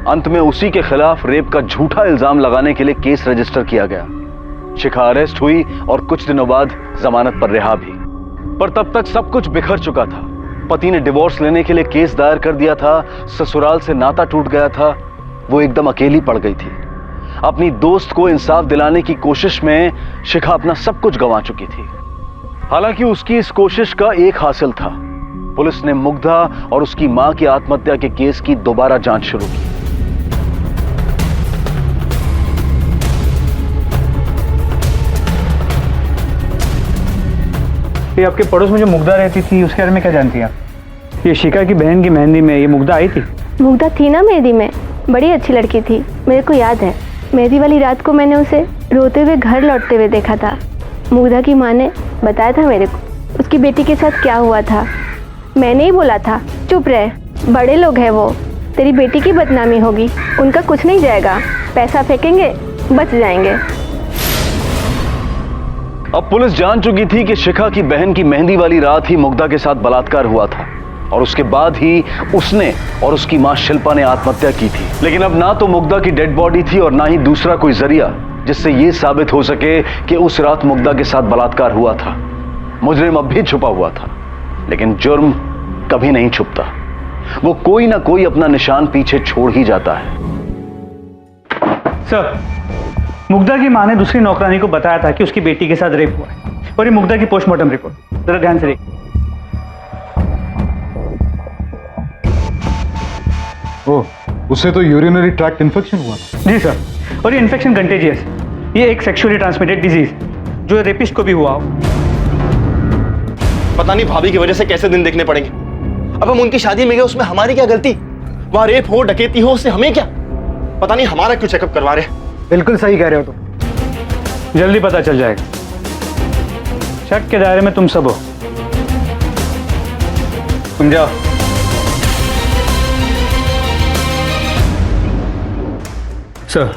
अंत में उसी के खिलाफ रेप का झूठा इल्जाम लगाने के लिए केस रजिस्टर किया गया। शिखा अरेस्ट हुई और कुछ दिनों बाद जमानत पर रिहा भी। पर तब तक सब कुछ बिखर चुका था। पति ने डिवोर्स लेने के लिए केस दायर कर दिया था, ससुराल से नाता टूट गया था, वो एकदम अकेली पड़ गई थी। अपनी दोस्त को इंसाफ दिलाने की कोशिश में शिखा अपना सब कुछ गंवा चुकी थी। हालांकि उसकी इस कोशिश का एक हासिल था, पुलिस ने मुग्धा और उसकी मां की आत्महत्या के केस की दोबारा जांच शुरू की। ये आपके पड़ोस में जो मुग्धा रहती थी उसके बारे में क्या जानती हैं आप? ये शिखा की बहन की मेहंदी में ये मुग्धा आई थी? मुग्धा थी ना मेहंदी में, बड़ी अच्छी लड़की थी, मेरे को याद है। मेहंदी वाली रात को मैंने उसे रोते हुए घर लौटते हुए देखा था। मुग्धा की माँ ने बताया था मेरे को उसकी बेटी के साथ क्या हुआ था। मैंने ही बोला था चुप रहे, बड़े लोग हैं वो, तेरी बेटी की बदनामी होगी, उनका कुछ नहीं जाएगा, पैसा फेंकेंगे बच जाएंगे। अब पुलिस जान चुकी थी कि शिखा की बहन की मेहंदी वाली रात ही मुग्धा के साथ बलात्कार हुआ था और उसके बाद ही उसने और उसकी मां शिल्पा ने आत्महत्या की थी। लेकिन अब ना तो मुग्धा की डेड बॉडी थी और ना ही दूसरा कोई जरिया जिससे यह साबित हो सके कि उस रात मुग्धा के साथ बलात्कार हुआ था। मुजरिम अब भी छुपा हुआ था, लेकिन जुर्म कभी नहीं छुपता, वो कोई ना कोई अपना निशान पीछे छोड़ ही जाता है। सर, मुग्धा की मां ने दूसरी नौकरानी को बताया था कि उसकी बेटी के साथ रेप हुआ है और ये मुग्धा की पोस्टमार्टम रिपोर्ट, जरा ध्यान से देखिए। उससे तो यूरिनरी ट्रैक्ट इन्फेक्शन हुआ था। जी सर, और ये इन्फेक्शन कंटेजियस, ये एक सेक्सुअली ट्रांसमिटेड डिजीज जो रेपिस्ट को भी हुआ हो। पता नहीं भाभी की वजह से कैसे दिन देखने पड़ेंगे। अब हम उनकी शादी में गए, उसमें हमारी क्या गलती? वहां रेप हो डकैती हो, उससे हमें क्या? पता नहीं हमारा क्यों चेकअप करवा रहे। बिल्कुल सही कह रहे हो तुम, जल्दी पता चल जाएगा। शक के दायरे में तुम सब हो, तुम जाओ। सर,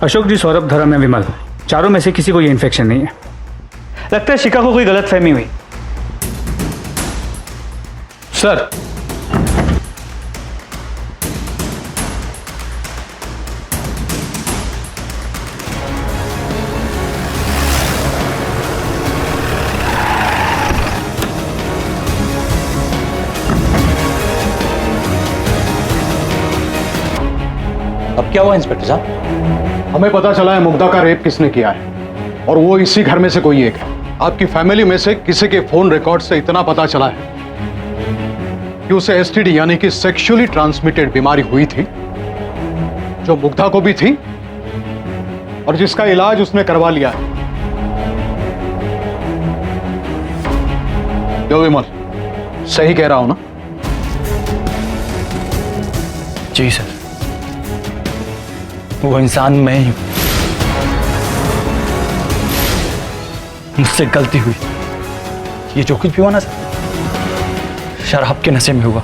अशोक जी, सौरभ, धर्म या विमल, चारों में से किसी को ये इन्फेक्शन नहीं है। लगता है शिखा को कोई गलतफहमी हुई। सर, अब क्या हुआ इंस्पेक्टर साहब? हमें पता चला है मुग्धा का रेप किसने किया है और वो इसी घर में से कोई एक है। आपकी फैमिली में से किसी के फोन रिकॉर्ड से इतना पता चला है कि उसे एसटीडी यानी कि सेक्सुअली ट्रांसमिटेड बीमारी हुई थी, जो मुग्धा को भी थी और जिसका इलाज उसने करवा लिया है। जो विमल, सही कह रहा हूं ना? जी सर, वो इंसान मैं ही हूं। मुझसे गलती हुई। ये जो कुछ भी हुआ ना सर, शराब के नशे में हुआ।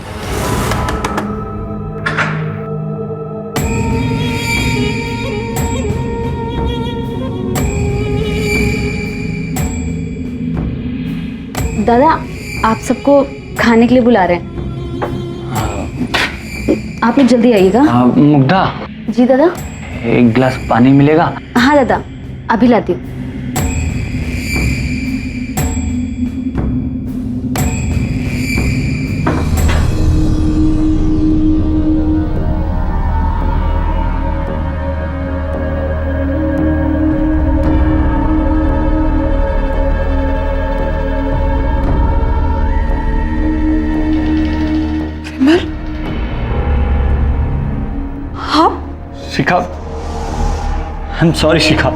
दादा, आप सबको खाने के लिए बुला रहे हैं, आप लोग जल्दी आइएगा। मुग्धा, जी दादा। एक गिलास पानी मिलेगा? हाँ दादा, अभी लाती हूँ। शिखा, आई एम सॉरी शिखा।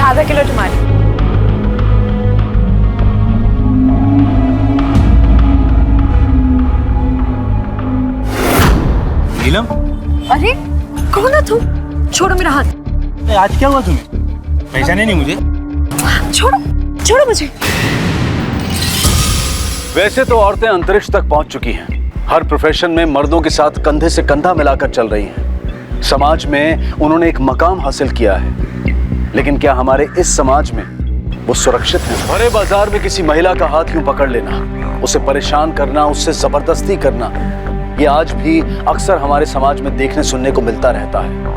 आधा किलो टमाटर। नीलम, अरे कौन है तुम? छोड़ो मेरा हाथ। आज क्या हुआ तुम्हें? पहचाने नहीं मुझे? छोड़ो, छोड़ो मुझे। वैसे तो औरतें अंतरिक्ष तक पहुंच चुकी हैं, हर प्रोफेशन में मर्दों के साथ कंधे से कंधा मिलाकर चल रही हैं। समाज में उन्होंने एक मकाम हासिल किया है, लेकिन क्या हमारे इस समाज में वो सुरक्षित हैं? भरे बाजार में किसी महिला का हाथ यूं पकड़ लेना, उसे परेशान करना, उससे जबरदस्ती करना, ये आज भी अक्सर हमारे समाज में देखने सुनने को मिलता रहता है।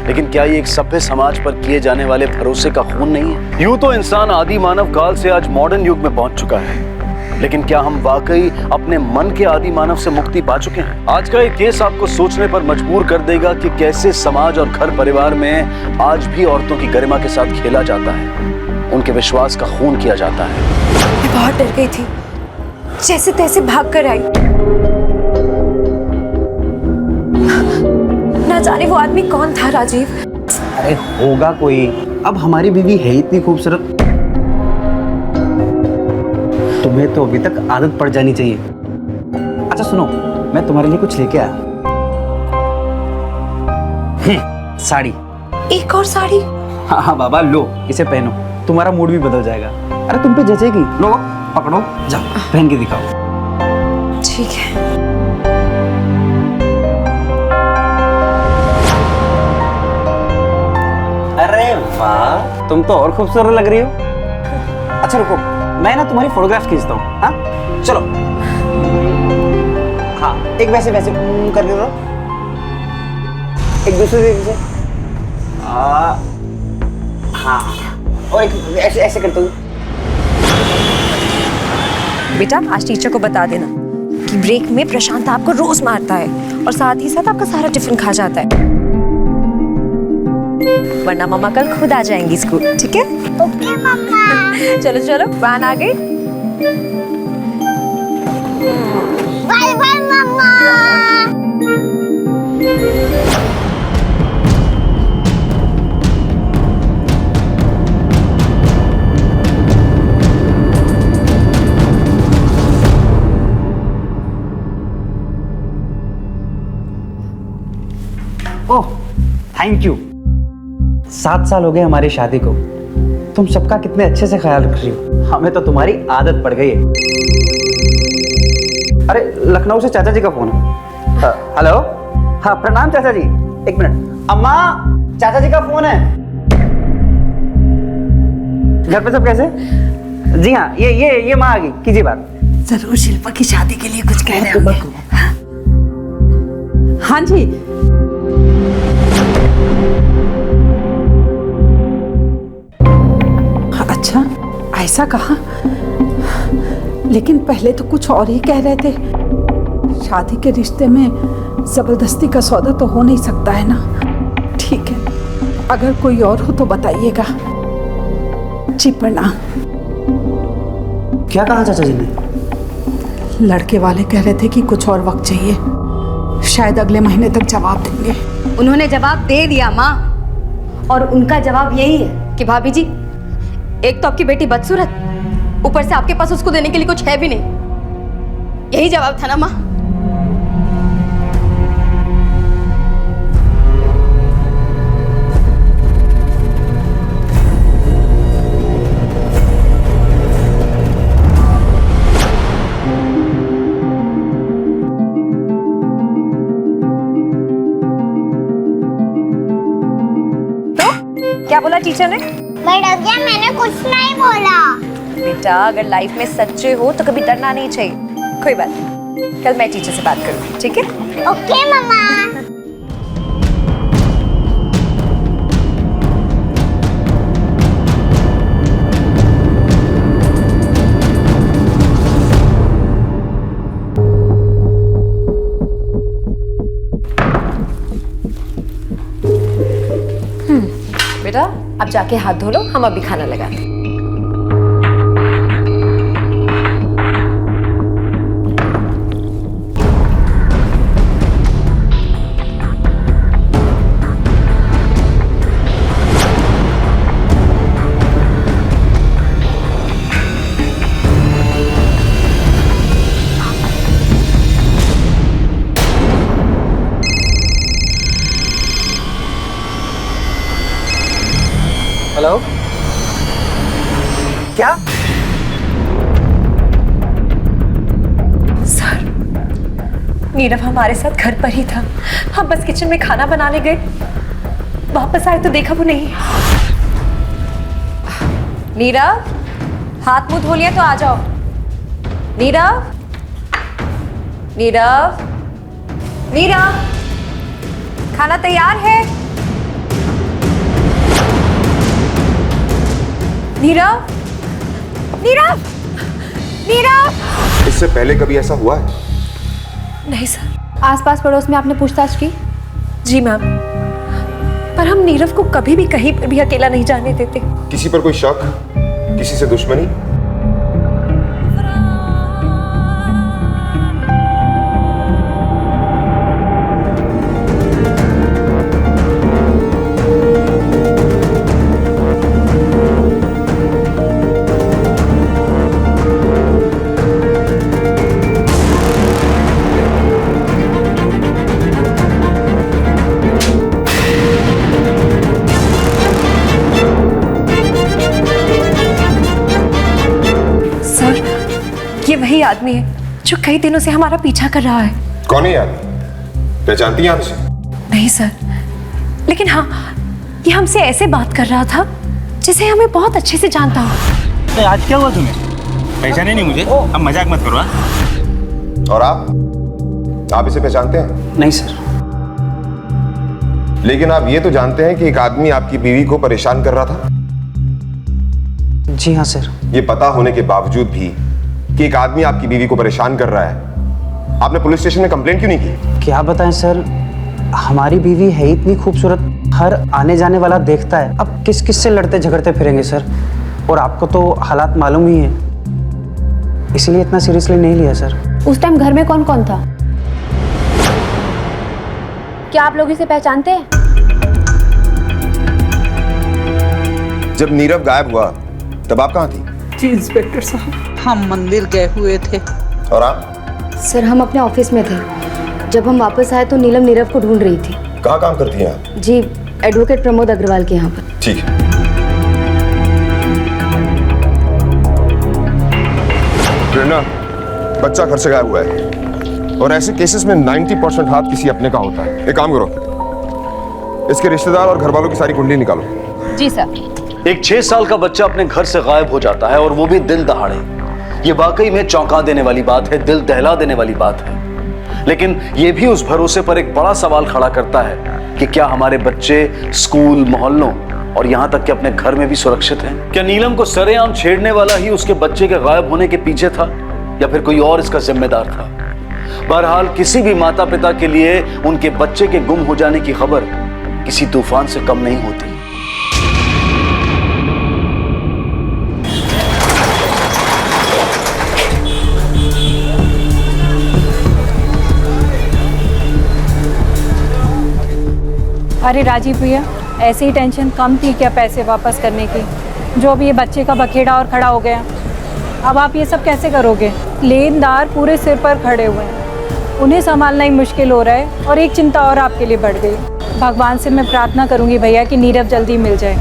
लेकिन क्या ये एक सभ्य समाज पर किए जाने वाले भरोसे का खून नहीं है? यूं तो इंसान आदि मानव काल से आज मॉडर्न युग में पहुंच चुका है, लेकिन क्या हम वाकई अपने मन के आदि मानव से मुक्ति पा चुके हैं? आज का ये केस आपको सोचने पर मजबूर कर देगा कि कैसे समाज और घर परिवार में आज भी औरतों की गरिमा के साथ खेला जाता है, उनके विश्वास का खून किया जाता है। मैं बहुत डर गई थी, जैसे तैसे भाग कर आई। ना जाने वो आदमी कौन था राजीव। अरे होगा कोई, अब हमारी बीवी है इतनी खूबसूरत, तुम्हें तो अभी तक आदत पड़ जानी चाहिए। अच्छा सुनो, मैं तुम्हारे लिए कुछ लेके आया। साड़ी। एक और साड़ी? हाँ हाँ बाबा, लो इसे पहनो, तुम्हारा मूड भी बदल जाएगा। अरे तुम पे जचेगी, लो पकड़ो, जाओ पहन के दिखाओ। ठीक है। अरे वाह, तुम तो और खूबसूरत लग रही हो। अच्छा रुको, मैं ना तुम्हारी फोटोग्राफ खींचता हूँ। हाँ चलो। हाँ एक वैसे वैसे करके दो, एक दूसरे से। हाँ और एक ऐसे ऐसे करते हुए। बेटा आज टीचर को बता देना कि ब्रेक में प्रशांत आपको रोज मारता है और साथ ही साथ आपका सारा टिफिन खा जाता है, वरना मम्मा कल खुद आ जाएंगी स्कूल। ठीक है? ओके मम्मा। चलो चलो, वैन आ गई। बाय बाय मम्मा। Oh thank you. 7 साल हो गए हमारी शादी को, तुम सबका कितने अच्छे से ख्याल रख रही हो। हमें तो तुम्हारी आदत पड़ गई है। अरे लखनऊ से चाचा जी का फोन है। हेलो, हाँ प्रणाम चाचा जी। एक मिनट अम्मा, चाचा जी का फोन है। घर पे सब कैसे? जी हाँ, ये माँ आ गई, कीजिए बात। जरूर शिल्पा की शादी के लिए कुछ कह रहे होंगे। हाँ जी। अच्छा ऐसा कहा, लेकिन पहले तो कुछ और ही कह रहे थे। शादी के रिश्ते में जबरदस्ती का सौदा तो हो नहीं सकता है ना। ठीक है, अगर कोई और हो तो बताइएगा। जी प्रणाम। क्या कहा चाचा जी ने? लड़के वाले कह रहे थे कि कुछ और वक्त चाहिए, शायद अगले महीने तक जवाब देंगे। उन्होंने जवाब दे दिया माँ, और उनका जवाब यही है कि भाभी जी, एक तो आपकी बेटी बदसूरत, ऊपर से आपके पास उसको देने के लिए कुछ है भी नहीं। यही जवाब था ना माँ? तो क्या बोला टीचर ने? भैया मैंने कुछ नहीं बोला। बेटा अगर लाइफ में सच्चे हो तो कभी डरना नहीं चाहिए। कोई बात नहीं, कल मैं टीचर से बात करूंगी। ठीक है? ओके मम्मा। बेटा अब जाके हाथ धो लो, हम अभी खाना लगाते हैं। हेलो, क्या? सर, नीरव हमारे साथ घर पर ही था। हम बस किचन में खाना बनाने गए, वापस आए तो देखा वो नहीं है। नीरव, हाथ मुंह धो लिया तो आ जाओ। नीरव, नीरव, नीरव, खाना तैयार है? नीरव, नीरव, नीरव। इससे पहले कभी ऐसा हुआ है? नहीं सर। आसपास पड़ोस में आपने पूछताछ की? जी मैम, पर हम नीरव को कभी भी कहीं पर भी अकेला नहीं जाने देते। किसी पर कोई शक, किसी से दुश्मनी? आदमी है जो कई दिनों से हमारा पीछा कर रहा है। कौन है यार? पहचानती हैं हमसे? नहीं सर, लेकिन हाँ, ये हमसे ऐसे बात कर रहा था जिसे हमें बहुत अच्छे से जानता हो। तो आज क्या हुआ तुम्हें? पहचाने नहीं मुझे? अब मजाक मत करो। और आप इसे पहचानते हैं? नहीं सर। लेकिन आप ये तो जानते हैं कि एक आदमी आपकी बीवी को परेशान कर रहा था? जी हाँ सर। ये पता होने के बावजूद भी कि एक आदमी आपकी बीवी को परेशान कर रहा है, आपने पुलिस स्टेशन में कंप्लेंट क्यों नहीं की? क्या बताएं सर, हमारी बीवी है इतनी खूबसूरत, हर आने जाने वाला देखता है। अब किस किस से लड़ते झगड़ते फिरेंगे सर, और आपको तो हालात मालूम ही है, इसीलिए इतना सीरियसली नहीं लिया सर। उस टाइम घर में कौन कौन था? क्या आप लोग इसे पहचानते हैं? जब नीरव गायब हुआ तब आप कहाँ थी? जी इंस्पेक्टर साहब, हम मंदिर गए हुए थे। और आप? सर हम अपने ऑफिस में थे, जब हम वापस आए तो नीलम नीरव को ढूंढ रही थी। कहाँ काम करती हैं आप? जी एडवोकेट प्रमोद अग्रवाल के यहाँ पर। ठीक है। प्रेरणा, बच्चा घर से गायब हुआ है और ऐसे केसेस में 90% हाथ किसी अपने का होता है। एक काम करो, इसके रिश्तेदार और घर वालों की सारी कुंडली निकालो। जी सर। एक 6 साल का बच्चा अपने घर से गायब हो जाता है और वो भी दिन दहाड़े। ये वाकई में चौंका देने वाली बात है, दिल दहला देने वाली बात है। लेकिन ये भी उस भरोसे पर एक बड़ा सवाल खड़ा करता है कि क्या हमारे बच्चे स्कूल, मोहल्लों और यहाँ तक कि अपने घर में भी सुरक्षित हैं? क्या नीलम को सरेआम छेड़ने वाला ही उसके बच्चे के गायब होने के पीछे था, या फिर कोई और इसका जिम्मेदार था? बहरहाल किसी भी माता पिता के लिए उनके बच्चे के गुम हो जाने की खबर किसी तूफान से कम नहीं होती। अरे राजीव भैया, ऐसी ही टेंशन कम थी क्या पैसे वापस करने की? जो अब ये बच्चे का बखेड़ा और खड़ा हो गया, अब आप ये सब कैसे करोगे? लेनदार पूरे सिर पर खड़े हुए हैं, उन्हें संभालना ही मुश्किल हो रहा है, और एक चिंता और आपके लिए बढ़ गई। भगवान से मैं प्रार्थना करूंगी भैया कि नीरव जल्दी मिल जाए।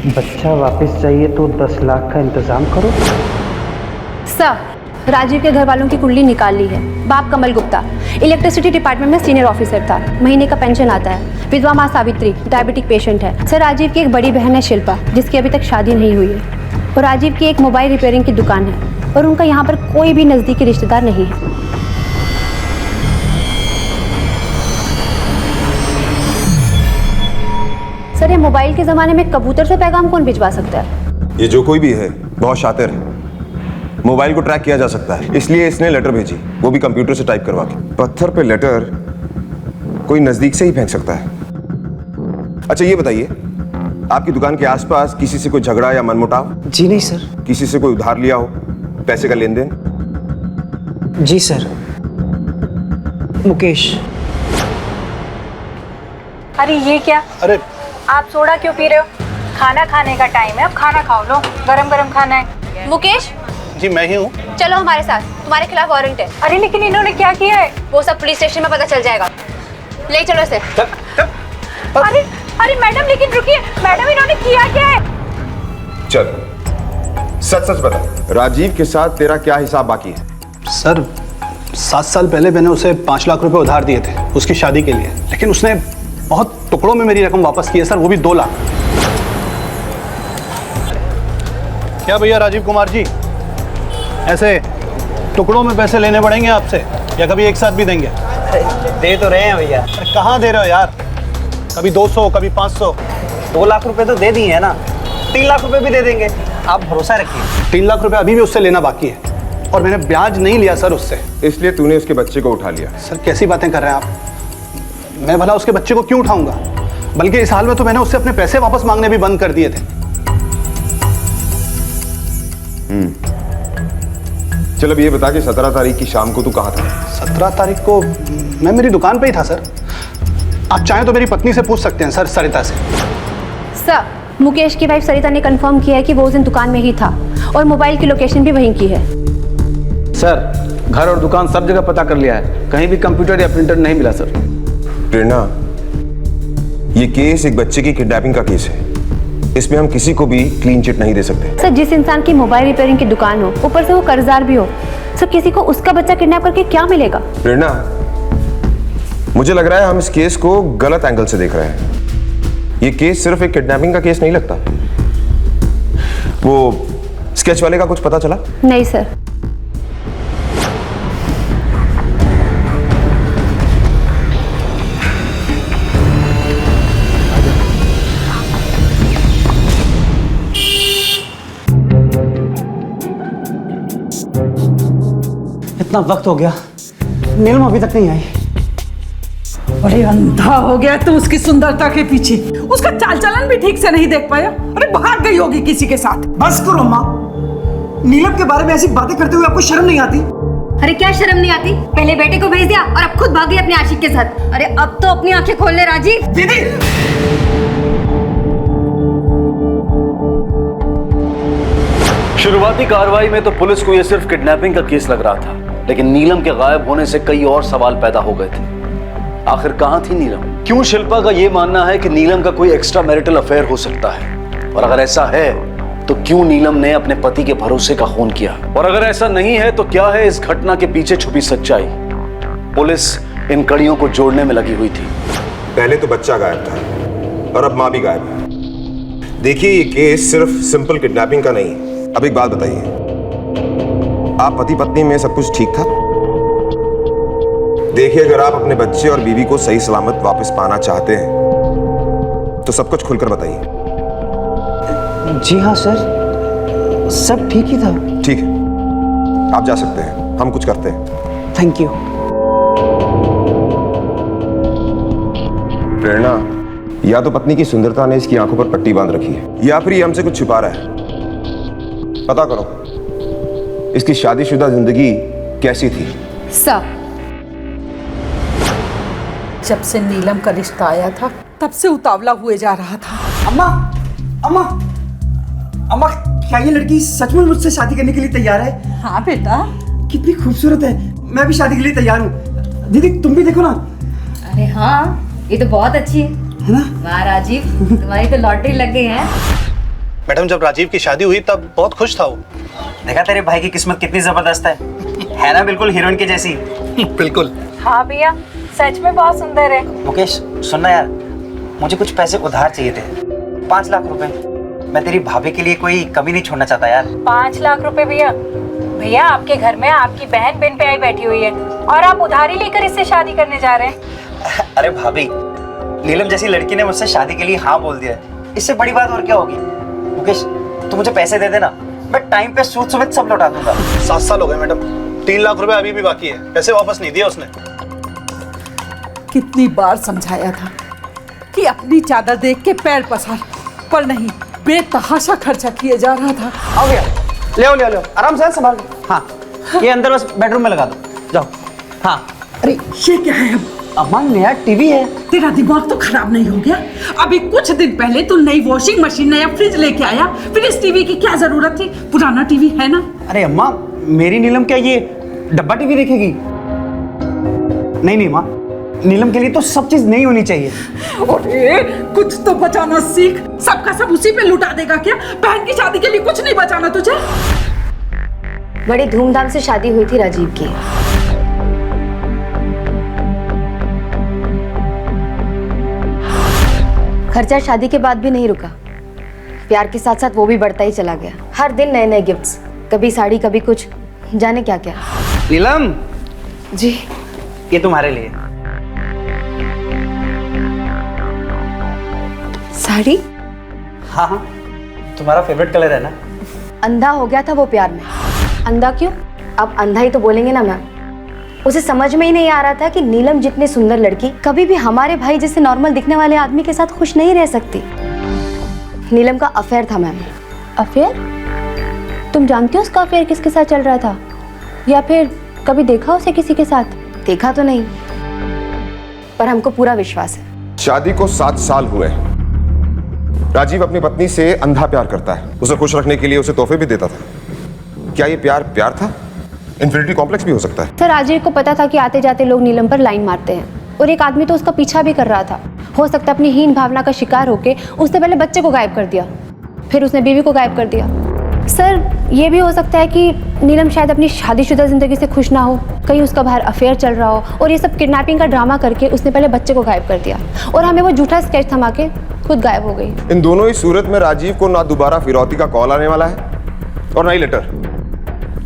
बच्चा वापस चाहिए तो 10 लाख का इंतजाम करो। सर, राजीव के घर वालों की कुंडली निकाल ली है। बाप कमल गुप्ता इलेक्ट्रिसिटी डिपार्टमेंट में सीनियर ऑफिसर था, महीने का पेंशन आता है। विधवा माँ सावित्री डायबिटिक पेशेंट है। सर, राजीव की एक बड़ी बहन है शिल्पा, जिसकी अभी तक शादी नहीं हुई है। और राजीव की एक मोबाइल रिपेयरिंग की दुकान है, और उनका यहाँ पर कोई भी नज़दीकी रिश्तेदार नहीं है। सर, ये मोबाइल के ज़माने में कबूतर से पैगाम कौन भिजवा सकता है? ये जो कोई भी है बहुत शातिर है, मोबाइल को ट्रैक किया जा सकता है, इसलिए इसने लेटर भेजी, वो भी कंप्यूटर से टाइप करवा के। पत्थर पे लेटर कोई नजदीक से ही फेंक सकता है। अच्छा ये बताइए, आपकी दुकान के आसपास किसी से कोई झगड़ा या मनमुटाव? जी नहीं सर। किसी से कोई उधार लिया हो, पैसे का लेन देन? जी सर, मुकेश। अरे ये क्या? अरे आप सोडा क्यों पी रहे हो? खाना खाने का टाइम है, अब खाना खाओ। लो, गरम गरम खाना है। मुकेश, जी मैं ही हूँ। चलो हमारे साथ, तुम्हारे खिलाफ वारंट है। अरे लेकिन इन्होंने क्या किया है? वो सब पुलिस स्टेशन में पता चल जाएगा। ले चलो इसे। अरे अरे मैडम, लेकिन रुकिए मैडम, इन्होंने किया क्या है? चल सच सच बता, राजीव के साथ तेरा क्या हिसाब बाकी है? सर 7 साल पहले मैंने उसे 5 लाख रुपए उधार दिए थे उसकी शादी के लिए, लेकिन उसने बहुत टुकड़ों में मेरी रकम वापस की है सर, वो भी 2 लाख। क्या भैया राजीव कुमार जी, ऐसे टुकड़ों में पैसे लेने पड़ेंगे आपसे या कभी एक साथ भी देंगे? दे तो रहे हैं भैया। कहाँ दे रहे हो यार? कभी 200 कभी 500। 2 लाख रुपए तो दे दिए हैं ना, 3 लाख रुपए भी दे देंगे, आप भरोसा रखिए। 3 लाख रुपए अभी भी उससे लेना बाकी है, और मैंने ब्याज नहीं लिया सर उससे। इसलिए तूने उसके बच्चे को उठा लिया? सर कैसी बातें कर रहे हैं आप? मैं भला उसके बच्चे को क्यों उठाऊंगा? बल्कि इस हाल में तो मैंने उससे अपने पैसे वापस मांगने भी बंद कर दिए थे। चल अब ये बता कि 17 तारीख की शाम को तू कहाँ था? 17 तारीख को मैं मेरी दुकान पे ही था सर। आप चाहें तो मेरी पत्नी से पूछ सकते हैं सर, सरिता से। सर, मुकेश की वाइफ सरिता ने कंफर्म किया है कि वो उस दिन दुकान में ही था। और मोबाइल की लोकेशन भी वहीं की है। सर घर और दुकान सब जगह पता कर लिया है, कहीं भी कंप्यूटर या प्रिंटर नहीं मिला सर। प्रेरणा, ये केस एक बच्चे की किडनैपिंग का केस है, इसमें हम किसी को भी क्लीन चिट नहीं दे सकते। सर जिस इंसान की मोबाइल रिपेयरिंग की दुकान हो, ऊपर से वो कर्जदार भी हो, सर किसी को उसका बच्चा किडनैप करके क्या मिलेगा? प्रेरणा, मुझे लग रहा है हम इस केस को गलत एंगल से देख रहे हैं। ये केस सिर्फ एक किडनैपिंग का केस नहीं लगता। वो स्केच वाले का कुछ पता चला? नहीं सर। इतना वक्त हो गया, नीलम अभी तक नहीं आई। अरे अंधा हो गया तो उसकी सुंदरता के पीछे, उसका चाल चलन भी ठीक से नहीं देख पाया। अरे भाग गई होगी किसी के साथ। बस करो माँ, नीलम के बारे में ऐसी बातें करते हुए आपको शर्म नहीं आती? अरे क्या शर्म नहीं आती? पहले बेटे को भेज दिया और अब खुद भाग गई अपने आशिक के साथ। अरे अब तो अपनी आंखें खोल ले राजीव। दीदी, शुरुआती कार्रवाई में तो पुलिस को यह सिर्फ किडनैपिंग का केस लग रहा था, लेकिन नीलम के गायब होने से कई और सवाल पैदा हो गए थे। आखिर कहां थी नीलम? क्यों शिल्पा का यह मानना है कि नीलम का कोई एक्स्ट्रा मैरिटल अफेयर हो सकता है? और अगर ऐसा है तो क्यों नीलम ने अपने पति के भरोसे का खून किया? और अगर ऐसा नहीं है तो क्या है इस घटना के पीछे छुपी सच्चाई? पुलिस इन कड़ियों को जोड़ने में लगी हुई थी। पहले तो बच्चा गायब था और अब माँ भी गायब है। देखिए, ये केस सिर्फ सिंपल किडनैपिंग का नहीं है। अब एक बात बताइए, आप पति पत्नी में सब कुछ ठीक था? देखिए, अगर आप अपने बच्चे और बीवी को सही सलामत वापस पाना चाहते हैं तो सब कुछ खुलकर बताइए। जी हाँ सर, सब ठीक ही था। ठीक है, आप जा सकते हैं, हम कुछ करते हैं। Thank you. प्रेरणा, या तो पत्नी की सुंदरता ने इसकी आंखों पर पट्टी बांध रखी है, या फिर ये हमसे कुछ छुपा रहा है। पता करो इसकी शादीशुदा जिंदगी कैसी थी। सब जब से नीलम का रिश्ता आया था तब से उतावला हुए जा रहा था। अम्मा, अम्मा, अम्मा, क्या ये लड़की सचमुच मुझसे शादी करने के लिए तैयार है? हाँ बेटा। कितनी खूबसूरत है, मैं भी शादी के लिए तैयार हूँ। दीदी तुम भी देखो ना। अरे हाँ, ये तो बहुत अच्छी है ना? वाह राजीव, तुम्हारी तो लॉटरी लग गई है। मैडम, जब राजीव की शादी हुई तब बहुत खुश था वो। देखा तेरे भाई की किस्मत कितनी जबरदस्त है ना? बिल्कुल हीरोइन के जैसी। बिल्कुल। हाँ भैया, सच में बहुत सुंदर है। मुकेश सुनना यार, मुझे कुछ पैसे उधार चाहिए थे, 5 लाख रुपए। मैं तेरी भाभी के लिए कोई कमी नहीं छोड़ना चाहता यार। 5 लाख रुपए भैया? भैया आपके घर में आपकी बहन बिन पे आई बैठी हुई है और आप उधारी लेकर इससे शादी करने जा रहे हैं। अरे भाभी, नीलम जैसी लड़की ने मुझसे शादी के लिए हाँ बोल दिया, इससे बड़ी बात और क्या होगी? मुकेश तू मुझे पैसे दे देना, मैं टाइम पे सूद समेत सब लौटा दूंगा। 7 साल हो गए मैडम, 3 लाख रुपए अभी भी बाकी है, पैसे वापस नहीं दिए उसने। कितनी बार समझाया था कि अपनी चादर देख के पैर पसार, पर नहीं, बेतहाशा खर्चा किए जा रहा था। आओ भैया, ले आओ, आराम से संभाल के। हाँ, ये अंदर बस बेडरूम में लगा दो, जाओ। हाँ। अरे ये क्या है? अम्मा नया टीवी है। तेरा दिमाग तो खराब नहीं हो गया? अभी कुछ दिन पहले तू नई वॉशिंग मशीन, नया फ्रिज लेके आया, फिर इस टीवी की क्या जरूरत थी? पुराना टीवी है ना। अरे अम्मा, मेरी नीलम क्या ये डब्बा टीवी देखेगी? नहीं माँ, नीलम के लिए तो सब चीज नई होनी चाहिए। अरे कुछ तो बचाना सीख, सबका सब उसी पे लुटा देगा क्या? बहन की शादी के लिए कुछ नहीं बचाना तुझे? बड़ी धूमधाम से शादी हुई थी राजीव की। खर्चा शादी के बाद भी नहीं रुका, प्यार के साथ साथ वो भी बढ़ता ही चला गया। हर दिन नए नए गिफ्ट्स, कभी साड़ी कभी कुछ, जाने क्या क्या। नीलम जी, ये तुम्हारे लिए साड़ी। हाँ, तुम्हारा फेवरेट कलर है ना। अंधा हो गया था वो प्यार में। अंधा क्यों? अब अंधा ही तो बोलेंगे ना मैम। उसे समझ में ही नहीं आ रहा था कि नीलम जितनी सुंदर लड़की कभी भी हमारे भाई जैसे नॉर्मल दिखने वाले आदमी के साथ खुश नहीं रह सकती। नीलम का अफेयर था मैम। अफेयर? तुम जानती हो उसका अफेयर किसके साथ चल रहा था, या फिर कभी देखा उसे किसी के साथ? देखा तो नहीं, पर हमको पूरा विश्वास है। शादी को 7 साल हुए। राजीव अपनी पत्नी से अंधा प्यार करता है, उसे खुश रखने के लिए उसे तोहफे भी देता था, क्या ये प्यार प्यार था? इन्फिनिटी कॉम्प्लेक्स भी हो सकता है। सर राजीव को पता था कि आते जाते लोग नीलम पर लाइन मारते हैं और एक आदमी तो उसका पीछा भी कर रहा था। हो सकता है अपनी हीन भावना का शिकार होके उसने पहले बच्चे को गायब कर दिया, फिर उसने बीवी को गायब कर दिया। सर ये भी हो सकता है कि नीलम शायद अपनी शादीशुदा जिंदगी से खुश ना हो, कहीं उसका बाहर अफेयर चल रहा हो और ये सब किडनैपिंग का ड्रामा करके उसने पहले बच्चे को गायब कर दिया और हमें वो झूठा स्केच थमा के खुद गायब हो गई। इन दोनों ही सूरत में राजीव को ना दोबारा फिरौती का कॉल आने वाला है और ना ही लेटर।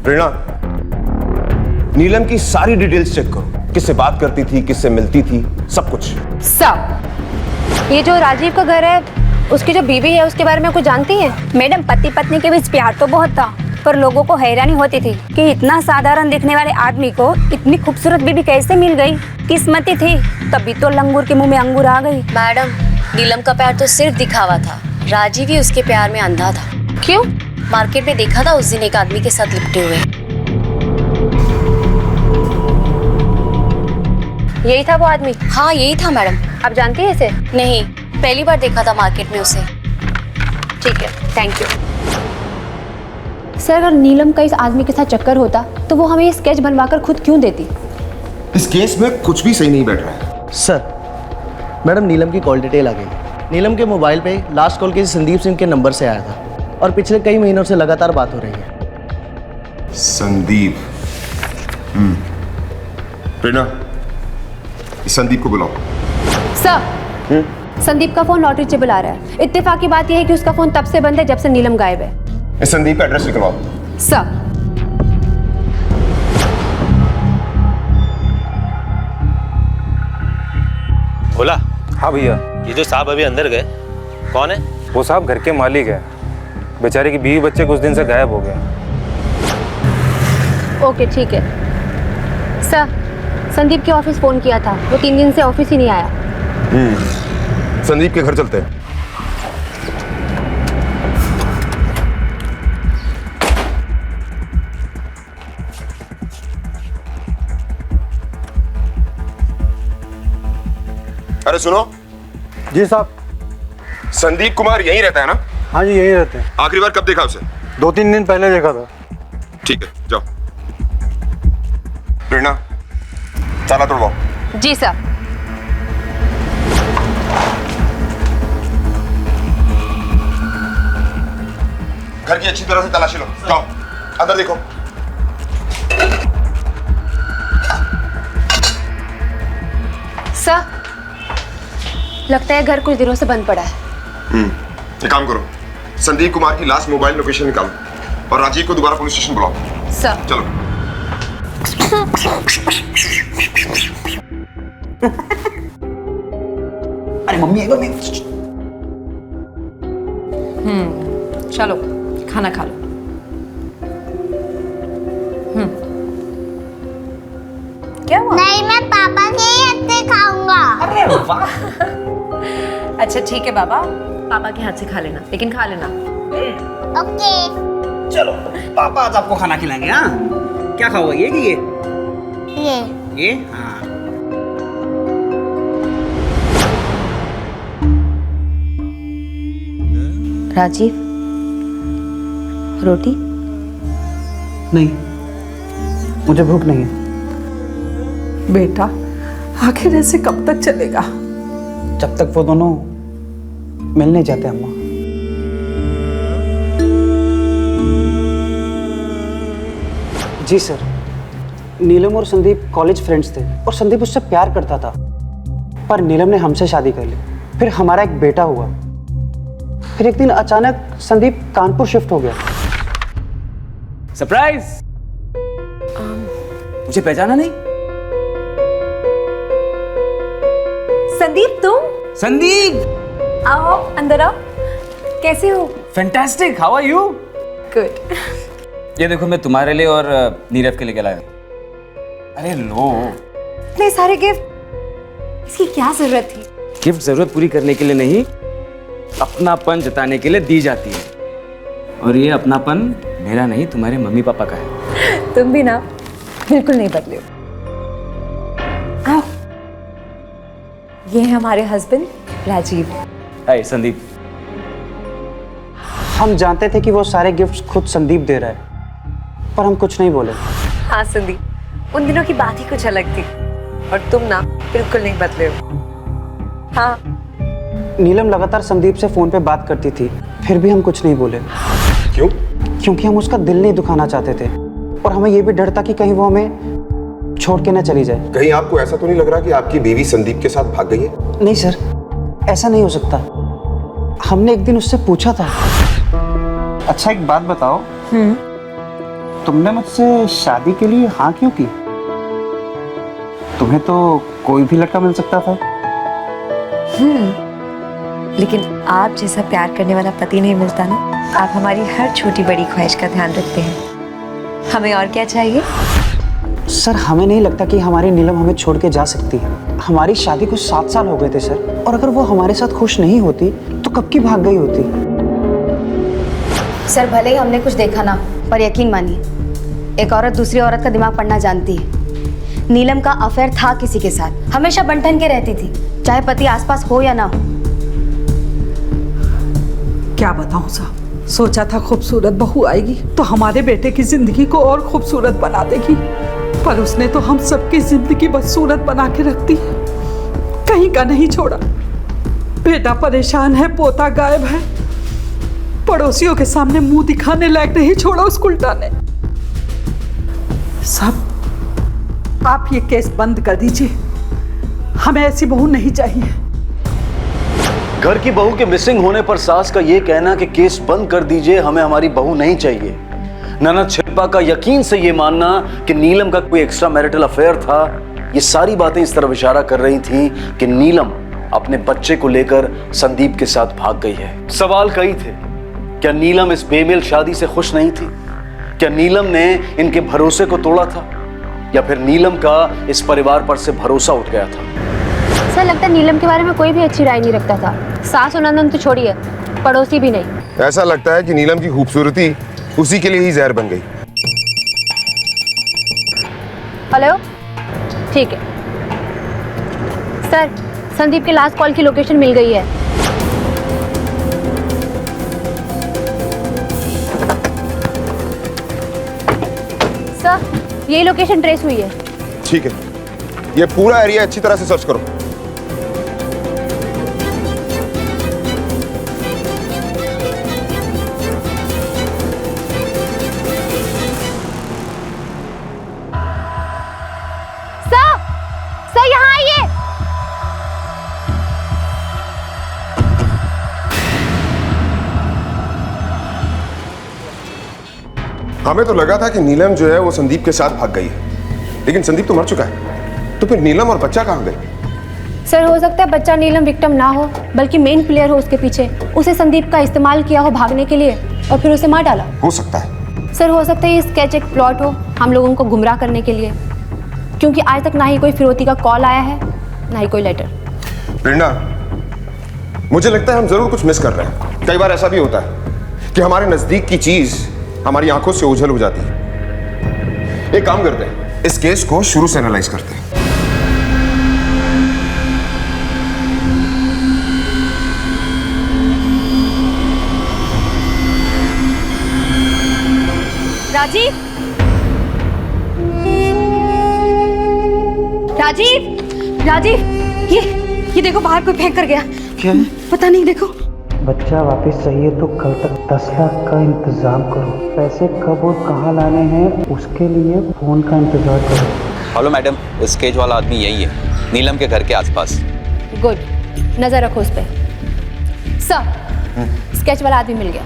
प्रेरणा, नीलम की सारी डिटेल्स चेक करो, किससे बात करती थी, किससे मिलती थी, सब कुछ। सब। ये जो राजीव का घर है, उसकी जो बीवी है, उसके बारे में कुछ जानती है? मैडम, पति पत्नी के बीच प्यार तो बहुत था, पर लोगों को हैरानी होती थी कि इतना साधारण दिखने वाले आदमी को इतनी खूबसूरत बीवी कैसे मिल गई। किस्मती थी, तभी तो लंगूर के मुंह में अंगूर आ गई। मैडम, नीलम का प्यार तो सिर्फ दिखावा था, राजीव भी उसके प्यार में अंधा था। क्यों? मार्केट में देखा था उस दिन एक आदमी के साथ लिपटे हुए। यही था वो आदमी? हाँ यही था मैडम। आप जानती है इसे? नहीं, पहली बार देखा था मार्केट में उसे। ठीक है, थैंक यू। सर अगर नीलम का इस आदमी के साथ चक्कर होता तो वो हमें ये स्केच बनवाकर खुद क्यों देती? इस केस में कुछ भी सही नहीं बैठ रहा है। सर, मैडम नीलम की कॉल डिटेल आ गई। नीलम के मोबाइल पे लास्ट कॉल किसी संदीप सिंह के नंबर से आया था और पिछले कई महीनों से लगातार बात हो रही है। संदीप। प्रेरणा, इस संदीप को बुलाओ। सर, संदीप का फोन नॉट रीचेबल आ रहा है। इत्तेफाक की बात यह है कि उसका फोन तब से बंद है जब से नीलम गायब है। इस संदीप का एड्रेस निकलवाओ। सर। बोला? हाँ भैया। ये जो साहब अभी अंदर गए, कौन है? वो साहब घर के मालिक है। बेचारे की बीवी बच्चे कुछ दिन से गायब हो गए। ओके ठीक है। सर, संदीप के ऑफिस फोन किया था, वो 3 दिन से ऑफिस ही नहीं आया। संदीप के घर चलते हैं। अरे सुनो। जी साहब। संदीप कुमार यहीं रहता है ना? हाँ जी यहीं रहते हैं। आखिरी बार कब देखा उसे? 2-3 दिन पहले देखा था। ठीक है, जाओ। प्रेरणा, ताला तोड़वाओ। जी सर। घर की अच्छी तरह से तलाशी लो। जाओ, अंदर देखो। सर, लगता है घर कुछ दिनों से बंद पड़ा है। एक काम करो, संदीप कुमार की लास्ट मोबाइल लोकेशन निकालो और राजीव को दोबारा पुलिस स्टेशन बुलाओ। सर। चलो। अरे मम्मी एक बार चलो खाना खा लो। क्या हुआ? नहीं, मैं पापा के ही हाथ से खाऊंगा। अरे वाह। अच्छा ठीक है बाबा, पापा के हाथ से खा लेना, लेकिन खा लेना। ओके। चलो पापा आज आपको खाना खिलाएंगे। हाँ, क्या खाओगे? ये कि ये? हाँ। राजीव, रोटी? नहीं, मुझे भूख नहीं है। बेटा, आखिर ऐसे कब तक चलेगा? जब तक वो दोनों मिल नहीं जाते अम्मा। जी सर, नीलम और संदीप कॉलेज फ्रेंड्स थे और संदीप उससे प्यार करता था, पर नीलम ने हमसे शादी कर ली। फिर हमारा एक बेटा हुआ। फिर एक दिन अचानक संदीप कानपुर शिफ्ट हो गया। सरप्राइज! मुझे पहचाना नहीं? संदीप, तुम? संदीप! आओ अंदर आओ। कैसे हो? Fantastic, how are you? Good. ये देखो मैं तुम्हारे लिए और नीरव के लिए लाया। अरे लो। इतने सारे गिफ्ट, इसकी क्या जरूरत थी? गिफ्ट जरूरत पूरी करने के लिए नहीं, अपनापन जताने के लिए दी जाती है। और ये अपनापन मेरा नहीं, तुम्हारे मम्मी पापा का है। तुम भी ना बिल्कुल नहीं बदले हो। आओ, ये है हमारे हस्बैंड राजीव। हाय संदीप। हम जानते थे कि वो सारे गिफ्ट्स खुद संदीप दे रहा है, पर हम कुछ नहीं बोले। हाँ संदीप, उन दिनों की बात ही कुछ अलग थी और तुम ना बिल्कुल नहीं बदले हो। हाँ नीलम लगातार संदीप से फोन पे बात करती थी, फिर भी हम कुछ नहीं बोले। क्यों? क्योंकि हम उसका दिल नहीं दुखाना चाहते थे और हमें ये भी डर था कि कहीं वो हमें छोड़ के ना चली जाए। कहीं आपको ऐसा तो नहीं लग रहा कि आपकी बीवी संदीप के साथ भाग गई है? नहीं सर, ऐसा नहीं हो सकता। हमने एक दिन उससे पूछा था। अच्छा एक बात बताओ, तुमने मुझसे शादी के लिए हाँ क्यों की? तुम्हें तो कोई भी लड़का मिल सकता था। लेकिन आप जैसा प्यार करने वाला पति नहीं मिलता ना। आप हमारी हर छोटी बड़ी ख्वाहिश का ध्यान रखते हैं। हमें और क्या चाहिए? सर हमें नहीं लगता कि हमारी नीलम हमें छोड़ के जा सकती है। हमारी शादी को 7 साल हो गए थे सर, और अगर वो हमारे साथ खुश नहीं होती तो कब की भाग गई होती। सर भले ही हमने कुछ देखा ना, पर यकीन मानिए एक औरत दूसरी औरत का दिमाग पढ़ना जानती है। नीलम का अफेयर था किसी के साथ, हमेशा बंटन के रहती थी, चाहे पति आसपास हो या ना हो। क्या बताऊं साहब, सोचा था खूबसूरत बहू आएगी तो हमारे बेटे की जिंदगी को और खूबसूरत बना देगी, पर उसने तो हम सबकी जिंदगी बदसूरत बना के रख दी। कहीं का नहीं छोड़ा। बेटा परेशान है, पोता गायब है, पड़ोसियों के सामने मुंह दिखाने लायक नहीं छोड़ा उस उल्टा ने। सब आप ये केस बंद कर दीजिए, हमें ऐसी बहू नहीं चाहिए। घर की बहू के मिसिंग होने पर सास का यह कहना कि केस बंद कर दीजिए, हमें हमारी बहू नहीं चाहिए। ननद शिल्पा का यकीन से यह मानना कि नीलम का कोई एक्स्ट्रा मैरिटल अफेयर था, ये सारी बातें इस तरफ इशारा कर रही थी कि नीलम अपने बच्चे को लेकर संदीप के साथ भाग गई है। सवाल कई थे। क्या नीलम इस बेमेल शादी से खुश नहीं थी? क्या नीलम ने इनके भरोसे को तोड़ा था, या फिर नीलम का इस परिवार पर से भरोसा उठ गया था? सर लगता है नीलम के बारे में कोई भी अच्छी राय नहीं रखता था। सास और नंदन तो छोड़िए, पड़ोसी भी नहीं। ऐसा लगता है कि नीलम की खूबसूरती उसी के लिए ही जहर बन गई। हेलो, ठीक है सर, संदीप के लास्ट कॉल की लोकेशन मिल गई है। सर यही लोकेशन ट्रेस हुई है। ठीक है, ये पूरा एरिया अच्छी तरह से सर्च करो। सर यहाँ आइए। हमें तो लगा था कि नीलम जो है वो संदीप के साथ भाग गई है, लेकिन संदीप तो मर चुका है। तो फिर नीलम और बच्चा कहाँ गए? सर हो सकता है बच्चा नीलम विक्टिम ना हो, बल्कि मेन प्लेयर हो उसके पीछे। उसे संदीप का इस्तेमाल किया हो भागने के लिए और फिर उसे मार डाला। हो सकता है। सर हो सकता है ये स्केच एक प्लॉट हो हम लोगों को गुमराह करने के लिए, क्योंकि आज तक ना ही कोई फिरौती का कॉल आया है, ना ही कोई लेटर। प्रेरणा, मुझे लगता है हम जरूर कुछ मिस कर रहे हैं। कई बार ऐसा भी होता है कि हमारे नजदीक की चीज हमारी आंखों से ओझल हो जाती है। एक काम करते हैं, इस केस को शुरू से एनालाइज करते हैं। राजीव, राजीव, राजीव, ये देखो बाहर कोई फेंक कर गया। क्या है? पता नहीं, देखो। बच्चा वापस चाहिए तो कल तक 10 लाख का इंतजाम करो। पैसे कब और कहाँ लाने हैं उसके लिए फोन का इंतजार करो। हेलो मैडम, स्केच वाला आदमी यही है, नीलम के घर के आसपास। गुड, नजर रखो उस पर। सर स्केच वाला आदमी मिल गया।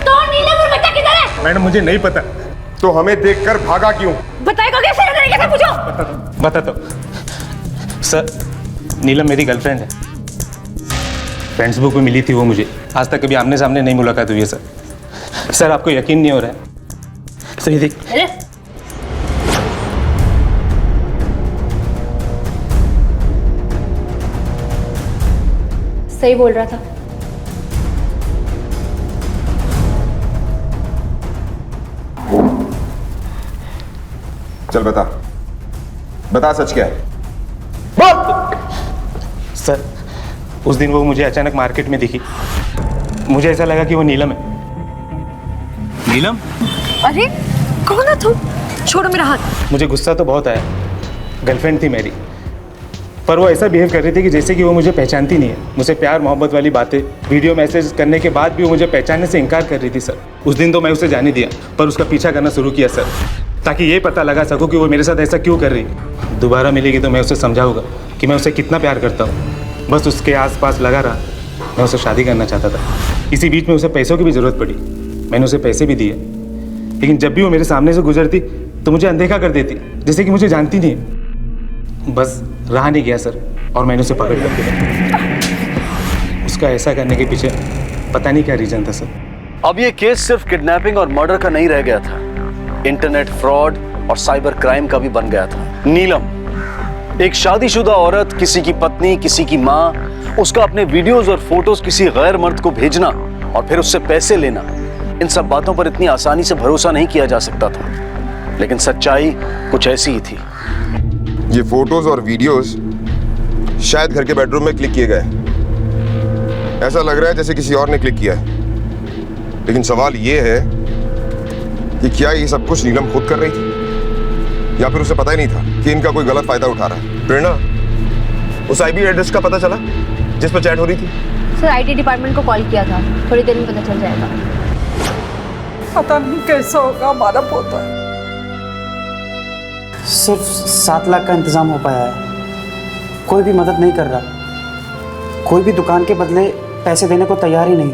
तो नीलम और बच्चा किधर है? मैडम मुझे नहीं पता। तो हमें देखकर भागा क्यों? बताएगा कैसे? तरीके से पूछो। बता दो सर, नीलम मेरी गर्लफ्रेंड है। फ्रेंड्स बुक में मिली थी वो मुझे। आज तक कभी आमने सामने नहीं मुलाकात हुई है सर। सर आपको यकीन नहीं हो रहा है? सही देख। सही बोल रहा था। चल बता, बता सच क्या है? सर, उस दिन वो मुझे अचानक मार्केट में दिखी। मुझे ऐसा लगा कि वो नीलम है। नीलम? अरे कौन है तुम? छोड़ो मेरा हाथ। मुझे गुस्सा तो बहुत आया, गर्लफ्रेंड थी मेरी, पर वो ऐसा बिहेव कर रही थी कि जैसे कि वो मुझे पहचानती नहीं है। मुझसे प्यार मोहब्बत वाली बातें, वीडियो मैसेज करने के बाद भी वो मुझे पहचानने से इनकार कर रही थी सर। उस दिन तो मैं उसे जाने दिया, पर उसका पीछा करना शुरू किया सर, ताकि ये पता लगा सकूं कि वो मेरे साथ ऐसा क्यों कर रही है। दोबारा मिलेगी तो मैं उसे समझाऊंगा कि मैं उसे कितना प्यार करता हूँ। बस उसके आसपास लगा रहा, मैं उसे शादी करना चाहता था। इसी बीच में उसे पैसों की भी ज़रूरत पड़ी, मैंने उसे पैसे भी दिए, लेकिन जब भी वो मेरे सामने से गुजरती तो मुझे अनदेखा कर देती, जैसे कि मुझे जानती नहीं। बस रहा नहीं गया सर, और मैंने उसे पकड़ कर दिया। उसका ऐसा करने के पीछे पता नहीं क्या रीज़न था सर। अब ये केस सिर्फ किडनैपिंग और मर्डर का नहीं रह गया था, इंटरनेट फ्रॉड और साइबर क्राइम का भी बन गया था। नीलम, एक शादीशुदा औरत, किसी की पत्नी, किसी की माँ, उसका अपने वीडियोस और फोटोज किसी गैर मर्द को भेजना और फिर उससे पैसे लेना, इन सब बातों पर इतनी आसानी से भरोसा नहीं किया जा सकता था। लेकिन सच्चाई कुछ ऐसी ही थी। ये फोटोज और वीडियोस शायद घर के बेडरूम में क्लिक किए गए। ऐसा लग रहा है जैसे किसी और ने क्लिक किया है। लेकिन सवाल ये है कि क्या ये सब कुछ नीलम खुद कर रही थी, या फिर उसे पता ही नहीं था कि इनका कोई गलत फायदा उठा रहा है। प्रेरणा, उस आईपी एड्रेस का पता चला जिस पर चैट हो रही थी? सर, आईटी डिपार्टमेंट को कॉल किया था, थोड़ी देर में पता चल जाएगा। पता नहीं कैसा होगा हमारा पोता। सिर्फ 7 लाख का इंतजाम हो पाया है, कोई भी मदद नहीं कर रहा, कोई भी दुकान के बदले पैसे देने को तैयार ही नहीं।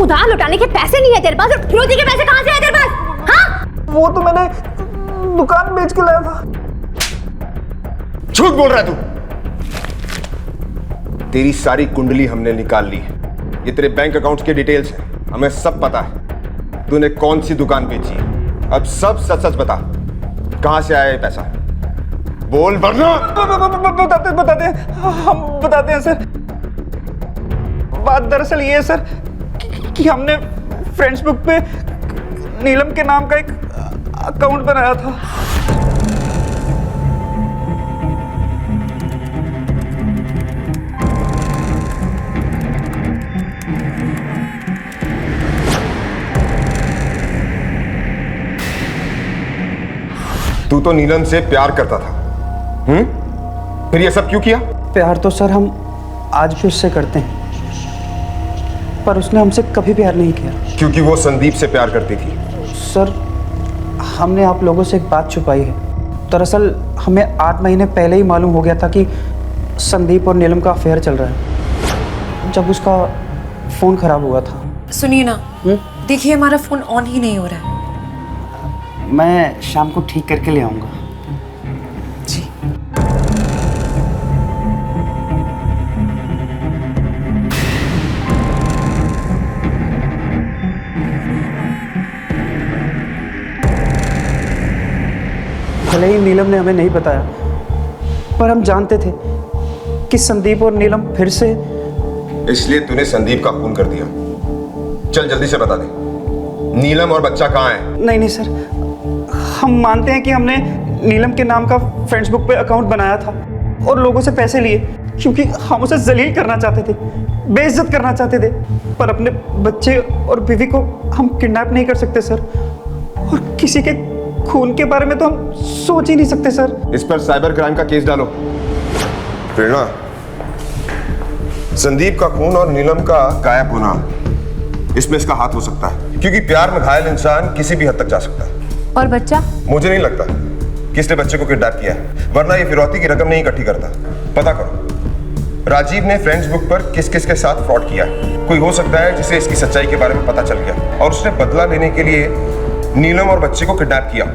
उधार लौटाने के पैसे नहीं है तेरे पास, और फिरोजी के पैसे कहां से आए तेरे पास? हाँ? वो तो मैंने दुकान बेच के लाया था। झूठ बोल रहा है तू। तेरी सारी कुंडली हमने निकाल ली है, ये तेरे बैंक अकाउंट के डिटेल्स हैं, हमें सब पता है तूने कौन सी दुकान बेची है। अब सब सच सच बता, कहां से आया ये पैसा? बोल वरना। बताते हम बताते हैं सर। बात दरअसल ये है सर कि हमने फेसबुक पे नीलम के नाम का एक अकाउंट बनाया था। तू तो नीलम से प्यार करता था, फिर ये सब क्यों किया? प्यार तो सर हम आज भी उससे करते हैं, पर उसने हमसे कभी प्यार नहीं किया। क्योंकि वो संदीप से प्यार करती थी। सर, हमने आप लोगों से एक बात छुपाई है। दरअसल हमें 8 महीने पहले ही मालूम हो गया था कि संदीप और नीलम का अफेयर चल रहा है, जब उसका फ़ोन खराब हुआ था। सुनिए ना, देखिए हमारा फ़ोन ऑन ही नहीं हो रहा है। मैं शाम को ठीक करके ले आऊँगा। जी। भले ही नीलम ने हमें नहीं बताया, पर हम जानते थे कि संदीप और नीलम फिर से। इसलिए तूने संदीप का खून कर दिया। चल जल्दी से बता दे, नीलम और बच्चा कहाँ है? नहीं सर, हम मानते हैं कि हमने नीलम के नाम का फेसबुक पे अकाउंट बनाया था और लोगों से पैसे लिए, क्योंकि हम उसे जलील करना चाहते थे, बेइज्जत करना चाहते थे। पर अपने बच्चे और बीवी को हम किडनैप नहीं कर सकते सर, और किसी के खून के बारे में तो हम सोच ही नहीं सकते सर। इस पर साइबर क्राइम का केस डालो। प्रेरणा, संदीप का खून और नीलम का गायब होना, इसमें इसका हाथ हो सकता है, क्योंकि प्यार में घायल इंसान किसी भी हद तक जा सकता है। और बच्चा? मुझे नहीं लगता कि इसने बच्चे को किडनैप किया है, वरना ये फिरौती की रकम नहीं इकट्ठी करता। पता करो राजीव ने फ्रेंड्स पर किस किस के साथ फ्रॉड किया है। कोई हो सकता है जिसे इसकी सच्चाई के बारे में पता चल गया और उसने बदला लेने के लिए नीलम और बच्चे को किडनैप किया।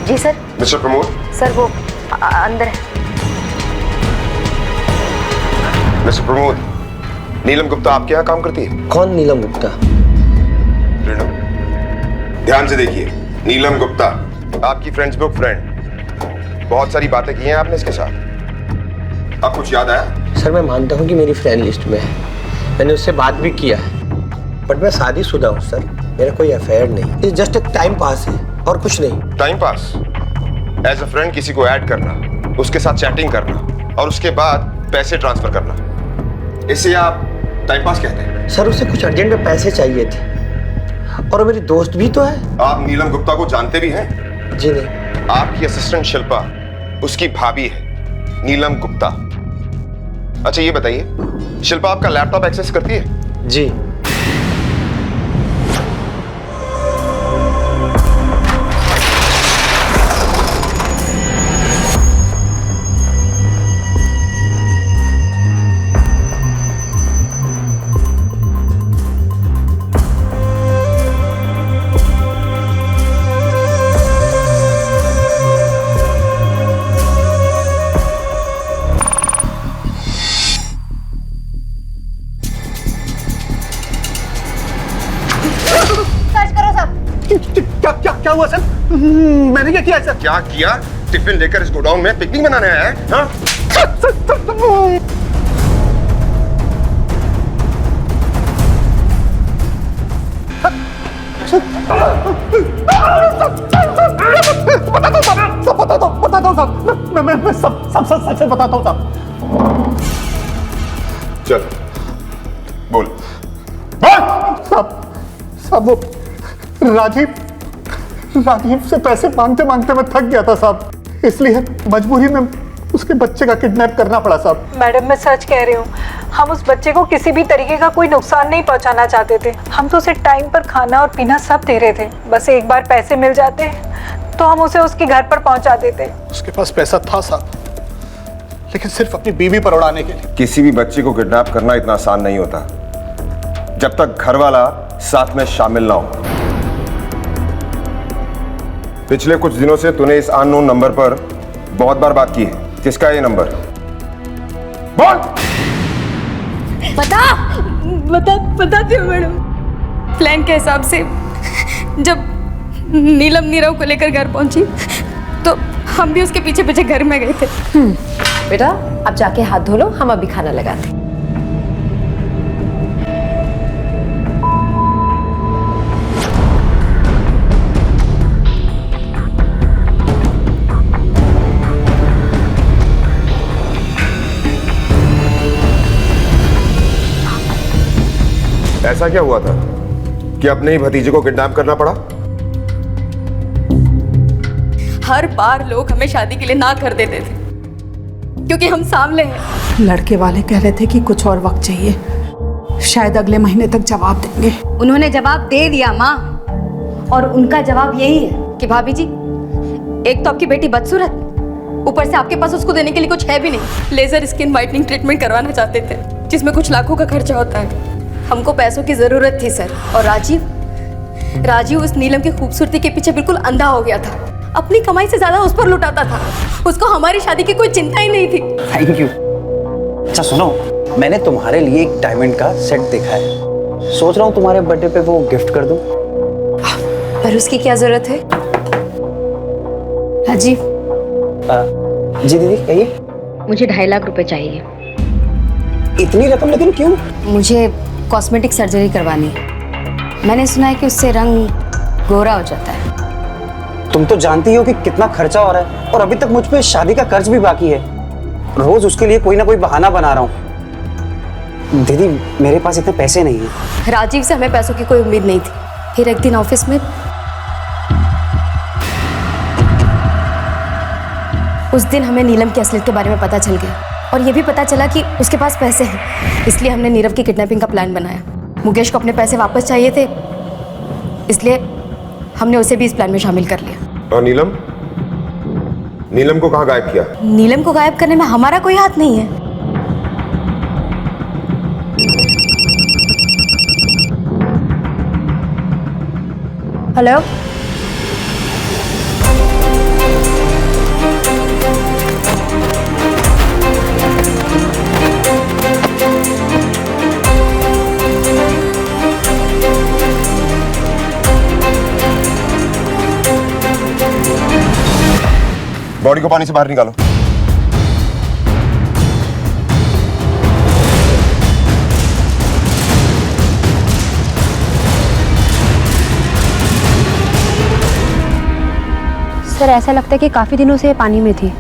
जी सर। मिस्टर प्रमोद। सर वो अंदर है। मिस्टर प्रमोद, नीलम गुप्ता आपके यहाँ काम करती है? कौन नीलम गुप्ता? ध्यान से देखिए, नीलम गुप्ता आपकी फ्रेंड्स बुक फ्रेंड, बहुत सारी बातें की हैं आपने इसके साथ। अब कुछ याद आया? सर मैं मानता हूँ कि मेरी फ्रेंड लिस्ट में है, मैंने उससे बात भी किया है, बट मैं शादीशुदा हूँ सर, मेरा कोई अफेयर नहीं, ये जस्ट एक टाइम पास है और कुछ नहीं। Time pass? As a friend किसी को ऐड करना, उसके साथ चैटिंग करना और उसके बाद पैसे ट्रांसफर करना, इसे आप टाइम पास कहते हैं? सर उसे कुछ अर्जेंट में पैसे चाहिए थे और मेरी दोस्त भी तो है। आप नीलम गुप्ता को जानते भी हैं? जी नहीं। आपकी असिस्टेंट शिल्पा उसकी भाभी है, नीलम गुप्ता। अच्छा ये बताइए, शिल्पा आपका लैपटॉप एक्सेस करती है? जी। क्या हुआ सर? मैंने क्या किया सर? क्या किया? टिफिन लेकर इस गोडाउन में पिकनिक मनाने आया है? हाँ? बताता हूँ साहब, मैं सब सच बताता हूँ साहब। चल बोल। साहब वो राजीव से पैसे मांगते मांगते मैं थक गया था साहब, इसलिए मजबूरी में उसके बच्चे का किडनैप करना पड़ा साहब। मैडम मैं सच कह रही हूँ, हम उस बच्चे को किसी भी तरीके का कोई नुकसान नहीं पहुँचाना चाहते थे। हम तो उसे टाइम पर खाना और पीना सब दे रहे थे, बस एक बार पैसे मिल जाते तो हम उसे उसके घर पर पहुँचा देते। उसके पास पैसा था साहब, लेकिन सिर्फ अपनी बीवी पर उड़ाने के लिए। किसी भी बच्चे को किडनैप करना इतना आसान नहीं होता जब तक घर वाला साथ में शामिल ना हो। पिछले कुछ दिनों से तूने इस अननोन नंबर पर बहुत बार बात की है, किसका है ये नंबर? बोल। बताती हूँ मैडम। प्लान के हिसाब से जब नीलम नीरव को लेकर घर पहुंची तो हम भी उसके पीछे पीछे घर में गए थे। बेटा अब जाके हाथ धो लो, हम अभी खाना लगाते हैं। ऐसा क्या हुआ था कि अपने ही भतीजे को किडनैप करना पड़ा? हर बार लोग हमें शादी के लिए ना कर देते थे क्योंकि हम सांवले हैं। लड़के वाले कह रहे थे कि कुछ और वक्त चाहिए, शायद अगले महीने तक जवाब देंगे। उन्होंने जवाब दे दिया माँ, और उनका जवाब यही है कि भाभी जी एक तो आपकी बेटी बदसूरत, ऊपर से आपके पास उसको देने के लिए कुछ है भी नहीं। लेजर स्किन वाइटनिंग ट्रीटमेंट करवाना चाहते थे जिसमें कुछ लाखों का खर्चा होता है। हमको पैसों की जरूरत थी सर, और राजीव उस नीलम की खूबसूरती के पीछे बिल्कुल अंधा हो गया था। अपनी कमाई से ज्यादा उस पर लुटाता था, उसको हमारी शादी की कोई चिंता ही नहीं थी। Thank you. अच्छा सुनो, मैंने तुम्हारे लिए एक डायमंड का सेट देखा है, सोच रहा हूँ तुम्हारे बर्थडे पे वो गिफ्ट कर दूं। पर उसकी क्या जरूरत है? राजीव। जी दीदी कहिए। मुझे 2.5 लाख रुपए चाहिए। इतनी रकम लेकिन क्यों? मुझे कॉस्मेटिक सर्जरी करवानी है, मैंने सुना है कि उससे रंग गोरा हो जाता है। तुम तो जानती हो कि कितना खर्चा हो रहा है और अभी तक मुझ पे शादी का कर्ज भी बाकी है। रोज उसके लिए कोई ना कोई बहाना बना रहा हूँ। दीदी मेरे पास इतने पैसे नहीं है। राजीव से हमें पैसों की कोई उम्मीद नहीं थी। फिर एक दिन ऑफिस में उस दिन हमें नीलम की असलियत के बारे में पता चल गया, और ये भी पता चला कि उसके पास पैसे हैं। इसलिए हमने नीरव की किडनैपिंग का प्लान बनाया। मुकेश को अपने पैसे वापस चाहिए थे, इसलिए हमने उसे भी इस प्लान में शामिल कर लिया। और नीलम को कहाँ गायब किया? नीलम को गायब करने में हमारा कोई हाथ नहीं है। हेलो बॉडी को पानी से बाहर निकालो। सर ऐसा लगता है कि काफी दिनों से ये पानी में थी।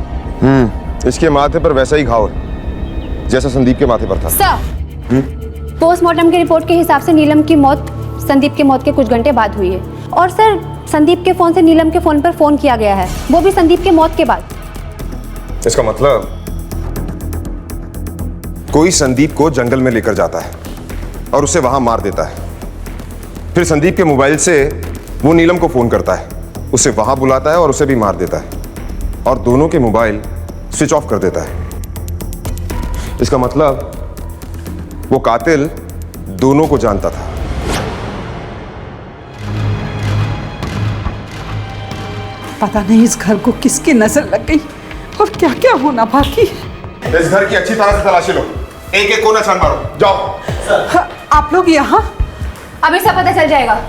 इसके माथे पर वैसा ही घाव है जैसा संदीप के माथे पर था। सर पोस्टमार्टम की रिपोर्ट के हिसाब से नीलम की मौत संदीप के मौत के कुछ घंटे बाद हुई है। और सर संदीप के फोन से नीलम के फोन पर फोन किया गया है, वो भी संदीप के मौत के बाद। इसका मतलब कोई संदीप को जंगल में लेकर जाता है और उसे वहां मार देता है। फिर संदीप के मोबाइल से वो नीलम को फोन करता है, उसे वहां बुलाता है और उसे भी मार देता है और दोनों के मोबाइल स्विच ऑफ कर देता है। इसका मतलब वो कातिल दोनों को जानता था। पता नहीं इस घर को किसकी नजर लग गई और क्या क्या होना बाकी है। इस घर की अच्छी तरह से तलाशी लो, एक एक कोना छान मारो। जाओ। हाँ, आप लोग यहाँ अभी सब पता चल जाएगा।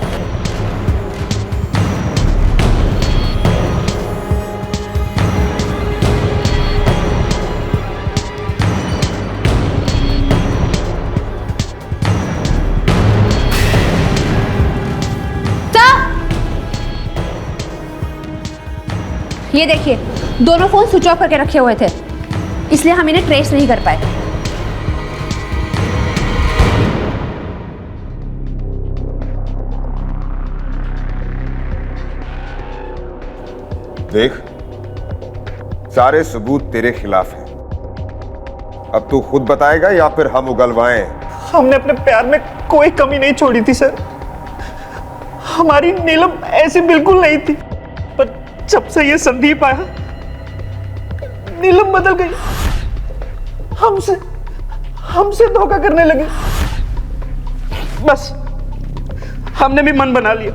ये देखिए दोनों फोन स्विच ऑफ करके रखे हुए थे, इसलिए हम इन्हें ट्रेस नहीं कर पाए। देख, सारे सबूत तेरे खिलाफ हैं। अब तू खुद बताएगा या फिर हम उगलवाएं? हमने अपने प्यार में कोई कमी नहीं छोड़ी थी सर। हमारी नीलम ऐसी बिल्कुल नहीं थी, पर जब से ये संदीप आया नीलम बदल गई, हमसे धोखा करने लगी। बस हमने भी मन बना लिया,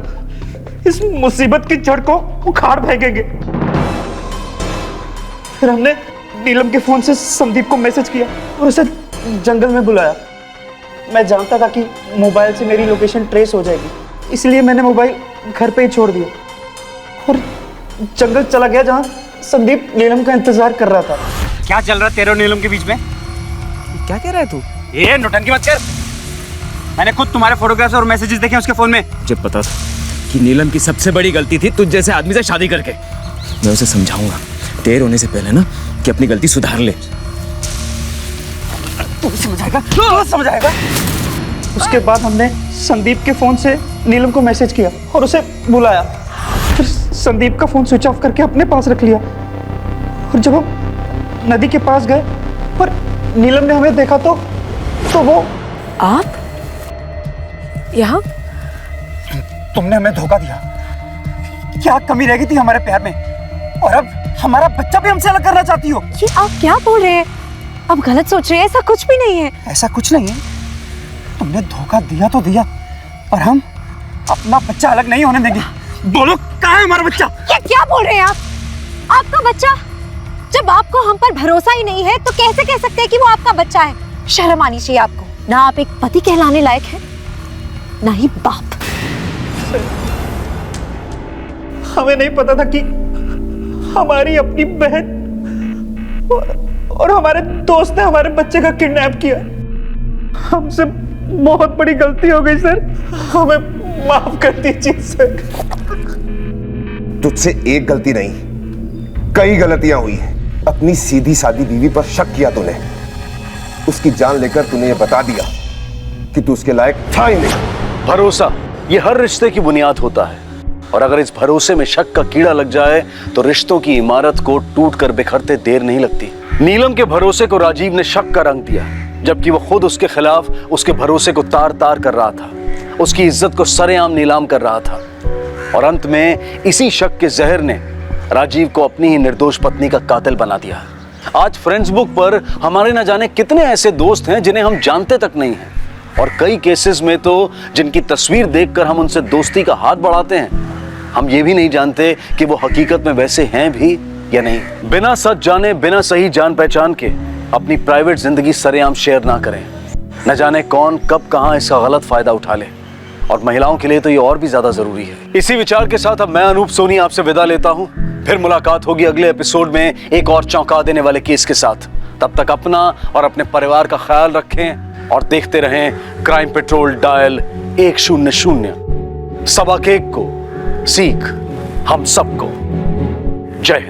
इस मुसीबत की जड़ को उखाड़ फेंकेंगे। फिर हमने नीलम के फोन से संदीप को मैसेज किया और उसे जंगल में बुलाया। मैं जानता था कि मोबाइल से मेरी लोकेशन ट्रेस हो जाएगी, इसलिए मैंने मोबाइल घर पे ही छोड़ दिया और जंगल चला गया जहां संदीप नीलम का इंतजार कर रहा था। क्या चल रहा है तेरे और नीलम के बीच में? क्या कह रहा है तू? ये नौटंकी मत कर। मैंने खुद तुम्हारे फोटोग्राफ्स और मैसेजेस देखे उसके फोन में। मुझे पता था कि नीलम की सबसे बड़ी गलती थी तुझ जैसे आदमी से शादी करके। मैं उसे समझाऊंगा देर होने से पहले ना कि अपनी गलती सुधार ले। तू समझाएगा? तू समझाएगा? उसके बाद हमने संदीप के फोन से नीलम को मैसेज किया और उसे बुलाया। फिर संदीप का फोन स्विच ऑफ करके अपने पास रख लिया और जब हम नदी के पास गए और नीलम ने हमें देखा तो वो आप यहाँ? तुमने हमें धोखा दिया। क्या कमी रह गई थी हमारे प्यार में, और अब हमारा बच्चा भी हमसे अलग करना चाहती हो? ये आप क्या बोल रहे हैं? आप गलत सोच रहे हैं, ऐसा कुछ भी नहीं है। ऐसा कुछ नहीं है। तुमने धोखा दिया तो दिया, पर हम अपना बच्चा अलग नहीं होने देंगे। बोलो कहाँ है हमारा बच्चा? ये क्या बोल रहे हैं आप? आपका बच्चा? जब आपको हम पर भरोसा ही नहीं है तो कैसे कह सकते हैं कि वो आपका बच्चा है? शर्म आनी चाहिए आपको। ना आप एक पति कहलाने लायक हैं, ना ही बाप। हमें नहीं पता था कि हमारी अपनी बहन और हमारे दोस्त ने हमारे बच्चे का किडनैप किया। हमसे बहुत बड़ी गलती हो गई सर, हमें माफ कर दीजिए सर। तुझसे एक गलती नहीं, कई गलतियां हुई हैं। अपनी सीधी सादी बीवी पर शक किया तूने, उसकी जान लेकर तूने ये बता दिया कि तू उसके लायक था ही नहीं। भरोसा ये हर रिश्ते की बुनियाद होता है, और अगर इस भरोसे में शक का कीड़ा लग जाए तो रिश्तों की इमारत को टूट कर बिखरते देर नहीं लगती। नीलम के भरोसे को राजीव ने शक का रंग दिया, जबकि वो खुद उसके खिलाफ उसके भरोसे को तार तार कर रहा था, उसकी इज्जत को सरेआम नीलाम कर रहा था। और अंत में इसी शक के जहर ने राजीव को अपनी ही निर्दोष पत्नी का कातिल बना दिया। आज फ्रेंड्स बुक पर हमारे न जाने कितने ऐसे दोस्त हैं जिन्हें हम जानते तक नहीं हैं, और कई केसेस में तो जिनकी तस्वीर देखकर हम उनसे दोस्ती का हाथ बढ़ाते हैं, हम ये भी नहीं जानते कि वो हकीकत में वैसे हैं भी या नहीं। बिना सच जाने, बिना सही जान पहचान के अपनी प्राइवेट जिंदगी सरेआम शेयर ना करें। न जाने कौन कब कहां इसका गलत फायदा उठा ले। और महिलाओं के लिए तो ये और भी ज्यादा जरूरी है। इसी विचार के साथ अब मैं अनूप सोनी आपसे विदा लेता हूं। फिर मुलाकात होगी अगले एपिसोड में एक और चौंका देने वाले केस के साथ। तब तक अपना और अपने परिवार का ख्याल रखें और देखते रहें क्राइम पेट्रोल डायल 100। सबक एक को सीख हम सबको। जय हिंद।